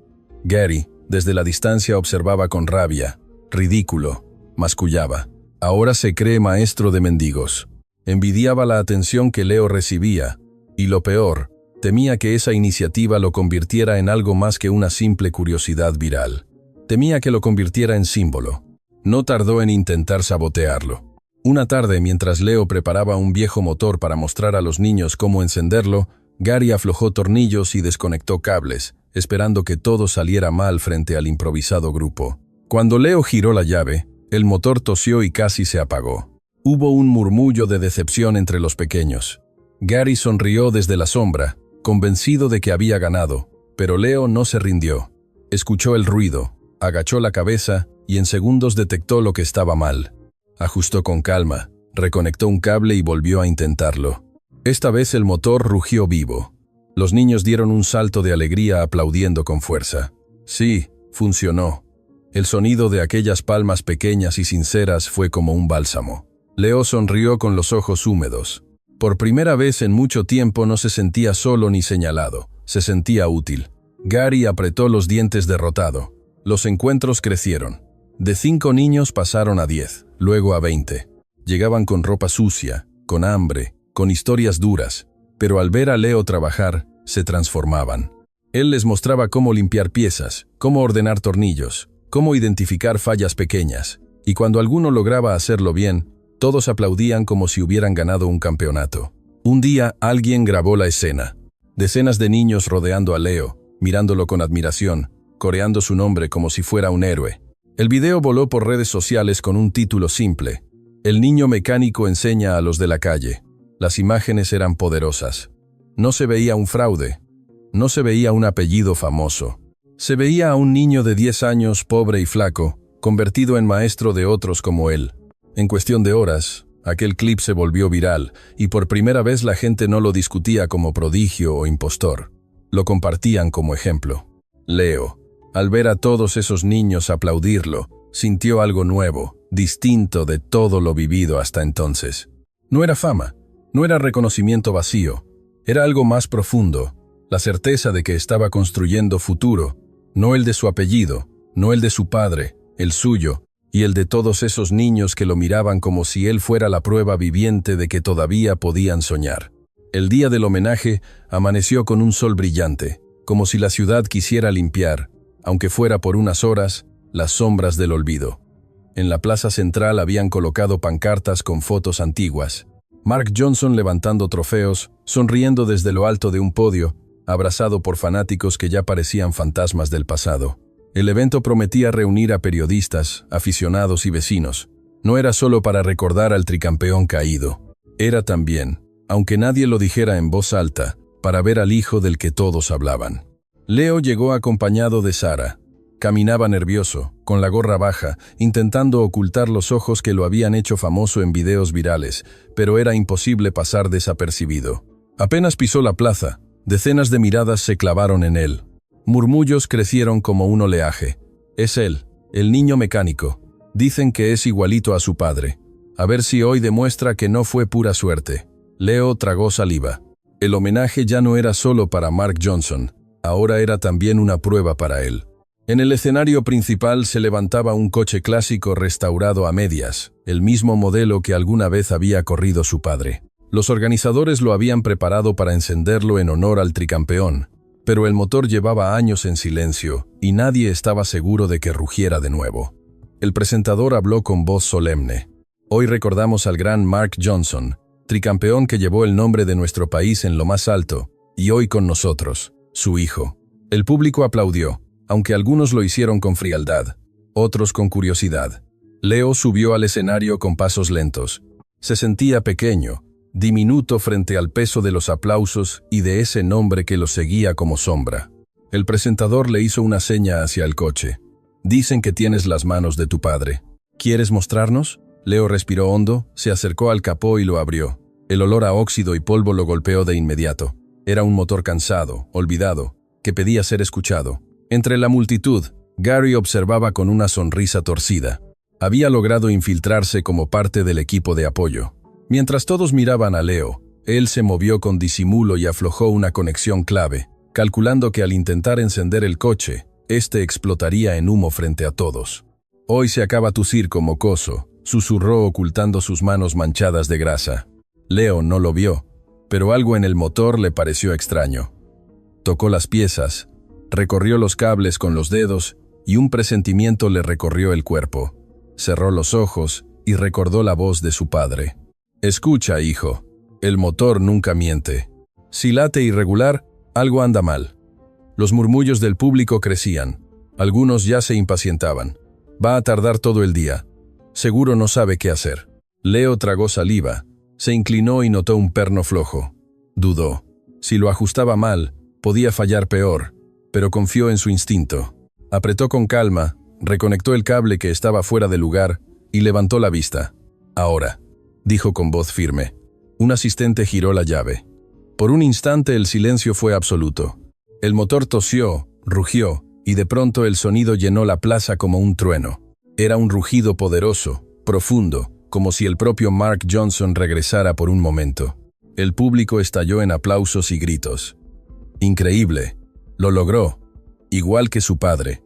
Gary, desde la distancia, observaba con rabia. «Ridículo», mascullaba. «Ahora se cree maestro de mendigos». Envidiaba la atención que Leo recibía, y lo peor, temía que esa iniciativa lo convirtiera en algo más que una simple curiosidad viral. Temía que lo convirtiera en símbolo. No tardó en intentar sabotearlo. Una tarde, mientras Leo preparaba un viejo motor para mostrar a los niños cómo encenderlo, Gary aflojó tornillos y desconectó cables, esperando que todo saliera mal frente al improvisado grupo. Cuando Leo giró la llave, el motor tosió y casi se apagó. Hubo un murmullo de decepción entre los pequeños. Gary sonrió desde la sombra, convencido de que había ganado, pero Leo no se rindió. Escuchó el ruido, agachó la cabeza y en segundos detectó lo que estaba mal. Ajustó con calma, reconectó un cable y volvió a intentarlo. Esta vez el motor rugió vivo. Los niños dieron un salto de alegría aplaudiendo con fuerza. Sí, funcionó. El sonido de aquellas palmas pequeñas y sinceras fue como un bálsamo. Leo sonrió con los ojos húmedos. Por primera vez en mucho tiempo no se sentía solo ni señalado, se sentía útil. Gary apretó los dientes derrotado. Los encuentros crecieron. De 5 niños pasaron a 10, luego a 20. Llegaban con ropa sucia, con hambre, con historias duras, pero al ver a Leo trabajar, se transformaban. Él les mostraba cómo limpiar piezas, cómo ordenar tornillos, cómo identificar fallas pequeñas, y cuando alguno lograba hacerlo bien, todos aplaudían como si hubieran ganado un campeonato. Un día alguien grabó la escena. Decenas de niños rodeando a Leo, mirándolo con admiración, coreando su nombre como si fuera un héroe. El video voló por redes sociales con un título simple: El niño mecánico enseña a los de la calle. Las imágenes eran poderosas. No se veía un fraude. No se veía un apellido famoso. Se veía a un niño de 10 años, pobre y flaco, convertido en maestro de otros como él. En cuestión de horas, aquel clip se volvió viral, y por primera vez la gente no lo discutía como prodigio o impostor. Lo compartían como ejemplo. Leo, al ver a todos esos niños aplaudirlo, sintió algo nuevo, distinto de todo lo vivido hasta entonces. No era fama, no era reconocimiento vacío, era algo más profundo, la certeza de que estaba construyendo futuro, no el de su apellido, no el de su padre, el suyo, y el de todos esos niños que lo miraban como si él fuera la prueba viviente de que todavía podían soñar. El día del homenaje amaneció con un sol brillante, como si la ciudad quisiera limpiar, aunque fuera por unas horas, las sombras del olvido. En la plaza central habían colocado pancartas con fotos antiguas. Mark Johnson levantando trofeos, sonriendo desde lo alto de un podio, abrazado por fanáticos que ya parecían fantasmas del pasado. El evento prometía reunir a periodistas, aficionados y vecinos. No era solo para recordar al tricampeón caído. Era también, aunque nadie lo dijera en voz alta, para ver al hijo del que todos hablaban. Leo llegó acompañado de Sara. Caminaba nervioso, con la gorra baja, intentando ocultar los ojos que lo habían hecho famoso en videos virales, pero era imposible pasar desapercibido. Apenas pisó la plaza, decenas de miradas se clavaron en él. Murmullos crecieron como un oleaje. Es él, el niño mecánico. Dicen que es igualito a su padre. A ver si hoy demuestra que no fue pura suerte. Leo tragó saliva. El homenaje ya no era solo para Mark Johnson, ahora era también una prueba para él. En el escenario principal se levantaba un coche clásico restaurado a medias, el mismo modelo que alguna vez había corrido su padre. Los organizadores lo habían preparado para encenderlo en honor al tricampeón, pero el motor llevaba años en silencio y nadie estaba seguro de que rugiera de nuevo. El presentador habló con voz solemne. Hoy recordamos al gran Mark Johnson, tricampeón que llevó el nombre de nuestro país en lo más alto, y hoy con nosotros, su hijo. El público aplaudió, aunque algunos lo hicieron con frialdad, otros con curiosidad. Leo subió al escenario con pasos lentos. Se sentía pequeño, diminuto frente al peso de los aplausos y de ese nombre que lo seguía como sombra. El presentador le hizo una seña hacia el coche. Dicen que tienes las manos de tu padre. ¿Quieres mostrarnos? Leo respiró hondo, se acercó al capó y lo abrió. El olor a óxido y polvo lo golpeó de inmediato. Era un motor cansado, olvidado, que pedía ser escuchado. Entre la multitud, Gary observaba con una sonrisa torcida. Había logrado infiltrarse como parte del equipo de apoyo. Mientras todos miraban a Leo, él se movió con disimulo y aflojó una conexión clave, calculando que al intentar encender el coche, este explotaría en humo frente a todos. «Hoy se acaba tu circo, mocoso», susurró ocultando sus manos manchadas de grasa. Leo no lo vio, pero algo en el motor le pareció extraño. Tocó las piezas, recorrió los cables con los dedos y un presentimiento le recorrió el cuerpo. Cerró los ojos y recordó la voz de su padre. «Escucha, hijo, el motor nunca miente. Si late irregular, algo anda mal». Los murmullos del público crecían. Algunos ya se impacientaban. «Va a tardar todo el día. Seguro no sabe qué hacer». Leo tragó saliva, se inclinó y notó un perno flojo. Dudó. Si lo ajustaba mal, podía fallar peor, pero confió en su instinto. Apretó con calma, reconectó el cable que estaba fuera de lugar y levantó la vista. «Ahora», dijo con voz firme. Un asistente giró la llave. Por un instante el silencio fue absoluto. El motor tosió, rugió, y de pronto el sonido llenó la plaza como un trueno. Era un rugido poderoso, profundo, como si el propio Mark Johnson regresara por un momento. El público estalló en aplausos y gritos. «Increíble. Lo logró. Igual que su padre».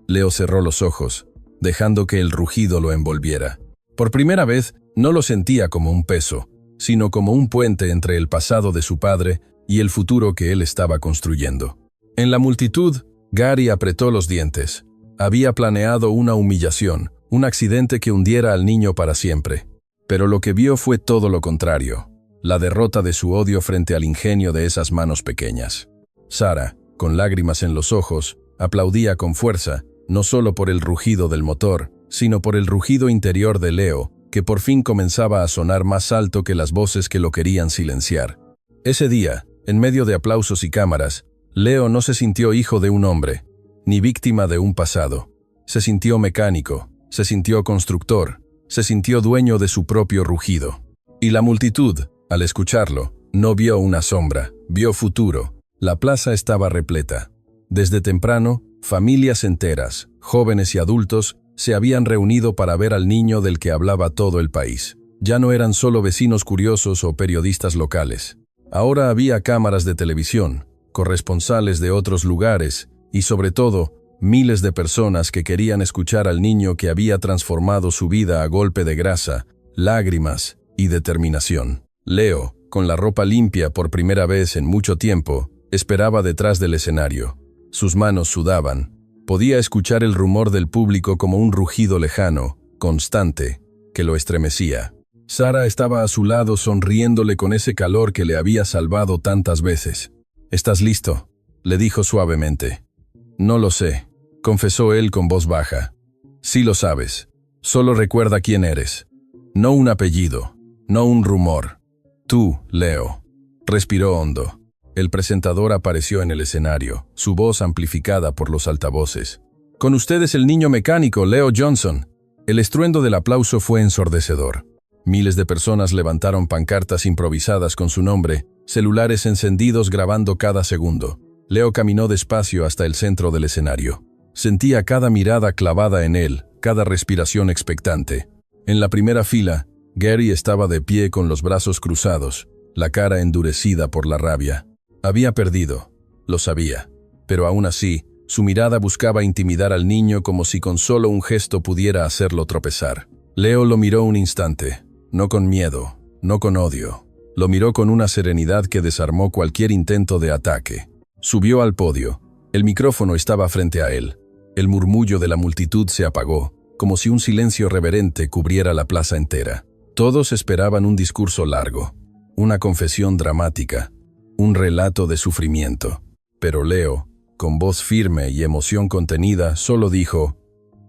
Leo cerró los ojos, dejando que el rugido lo envolviera. Por primera vez, no lo sentía como un peso, sino como un puente entre el pasado de su padre y el futuro que él estaba construyendo. En la multitud, Gary apretó los dientes. Había planeado una humillación, un accidente que hundiera al niño para siempre. Pero lo que vio fue todo lo contrario, la derrota de su odio frente al ingenio de esas manos pequeñas. Sarah, con lágrimas en los ojos, aplaudía con fuerza, no solo por el rugido del motor, sino por el rugido interior de Leo, que por fin comenzaba a sonar más alto que las voces que lo querían silenciar. Ese día, en medio de aplausos y cámaras, Leo no se sintió hijo de un hombre, ni víctima de un pasado. Se sintió mecánico, se sintió constructor, se sintió dueño de su propio rugido. Y la multitud, al escucharlo, no vio una sombra, vio futuro. La plaza estaba repleta. Desde temprano, familias enteras, jóvenes y adultos, se habían reunido para ver al niño del que hablaba todo el país. Ya no eran solo vecinos curiosos o periodistas locales. Ahora había cámaras de televisión, corresponsales de otros lugares y, sobre todo, miles de personas que querían escuchar al niño que había transformado su vida a golpe de grasa, lágrimas y determinación. Leo, con la ropa limpia por primera vez en mucho tiempo, esperaba detrás del escenario. Sus manos sudaban. Podía escuchar el rumor del público como un rugido lejano, constante, que lo estremecía. Sarah estaba a su lado sonriéndole con ese calor que le había salvado tantas veces. «¿Estás listo?», le dijo suavemente. «No lo sé», confesó él con voz baja. «Sí lo sabes. Solo recuerda quién eres. No un apellido, no un rumor. Tú, Leo». Respiró hondo. El presentador apareció en el escenario, su voz amplificada por los altavoces. «Con ustedes el niño mecánico, Leo Johnson». El estruendo del aplauso fue ensordecedor. Miles de personas levantaron pancartas improvisadas con su nombre, celulares encendidos grabando cada segundo. Leo caminó despacio hasta el centro del escenario. Sentía cada mirada clavada en él, cada respiración expectante. En la primera fila, Gary estaba de pie con los brazos cruzados, la cara endurecida por la rabia. Había perdido, lo sabía, pero aún así, su mirada buscaba intimidar al niño como si con solo un gesto pudiera hacerlo tropezar. Leo lo miró un instante, no con miedo, no con odio. Lo miró con una serenidad que desarmó cualquier intento de ataque. Subió al podio. El micrófono estaba frente a él. El murmullo de la multitud se apagó, como si un silencio reverente cubriera la plaza entera. Todos esperaban un discurso largo, una confesión dramática, un relato de sufrimiento. Pero Leo, con voz firme y emoción contenida, solo dijo: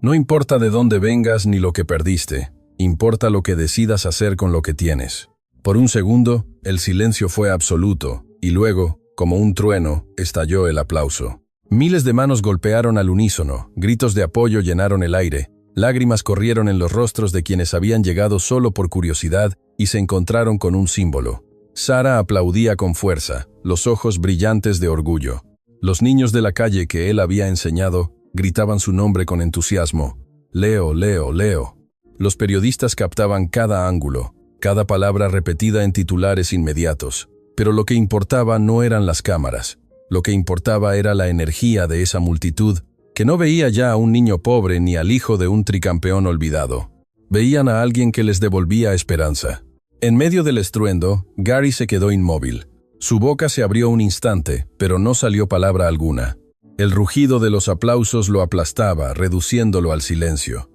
«No importa de dónde vengas ni lo que perdiste, importa lo que decidas hacer con lo que tienes». Por un segundo, el silencio fue absoluto, y luego, como un trueno, estalló el aplauso. Miles de manos golpearon al unísono, gritos de apoyo llenaron el aire, lágrimas corrieron en los rostros de quienes habían llegado solo por curiosidad y se encontraron con un símbolo. Sarah aplaudía con fuerza, los ojos brillantes de orgullo. Los niños de la calle que él había enseñado gritaban su nombre con entusiasmo: «Leo, Leo, Leo». Los periodistas captaban cada ángulo, cada palabra repetida en titulares inmediatos. Pero lo que importaba no eran las cámaras. Lo que importaba era la energía de esa multitud, que no veía ya a un niño pobre ni al hijo de un tricampeón olvidado. Veían a alguien que les devolvía esperanza. En medio del estruendo, Gary se quedó inmóvil. Su boca se abrió un instante, pero no salió palabra alguna. El rugido de los aplausos lo aplastaba, reduciéndolo al silencio.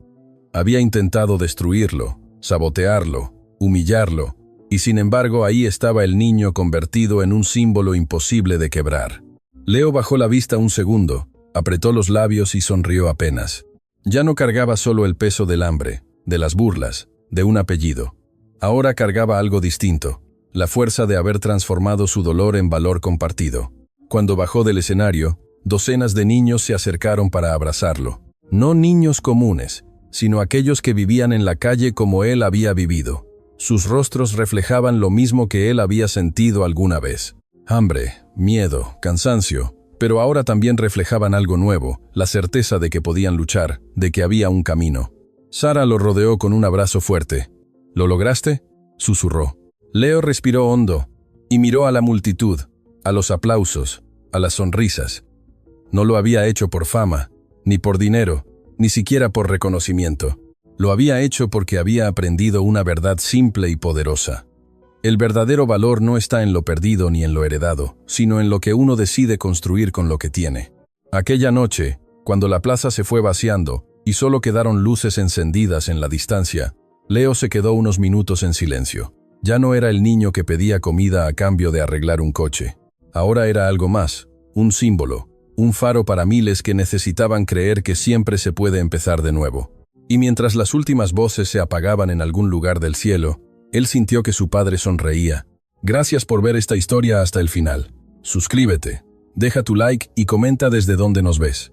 Había intentado destruirlo, sabotearlo, humillarlo, y sin embargo ahí estaba el niño convertido en un símbolo imposible de quebrar. Leo bajó la vista un segundo, apretó los labios y sonrió apenas. Ya no cargaba solo el peso del hambre, de las burlas, de un apellido. Ahora cargaba algo distinto, la fuerza de haber transformado su dolor en valor compartido. Cuando bajó del escenario, docenas de niños se acercaron para abrazarlo. No niños comunes, sino aquellos que vivían en la calle como él había vivido. Sus rostros reflejaban lo mismo que él había sentido alguna vez. Hambre, miedo, cansancio, pero ahora también reflejaban algo nuevo, la certeza de que podían luchar, de que había un camino. Sara lo rodeó con un abrazo fuerte. ¿Lo lograste?, susurró. Leo respiró hondo y miró a la multitud, a los aplausos, a las sonrisas. No lo había hecho por fama, ni por dinero, ni siquiera por reconocimiento. Lo había hecho porque había aprendido una verdad simple y poderosa. El verdadero valor no está en lo perdido ni en lo heredado, sino en lo que uno decide construir con lo que tiene. Aquella noche, cuando la plaza se fue vaciando y solo quedaron luces encendidas en la distancia, Leo se quedó unos minutos en silencio. Ya no era el niño que pedía comida a cambio de arreglar un coche. Ahora era algo más, un símbolo, un faro para miles que necesitaban creer que siempre se puede empezar de nuevo. Y mientras las últimas voces se apagaban en algún lugar del cielo, él sintió que su padre sonreía. Gracias por ver esta historia hasta el final. Suscríbete, deja tu like y comenta desde dónde nos ves.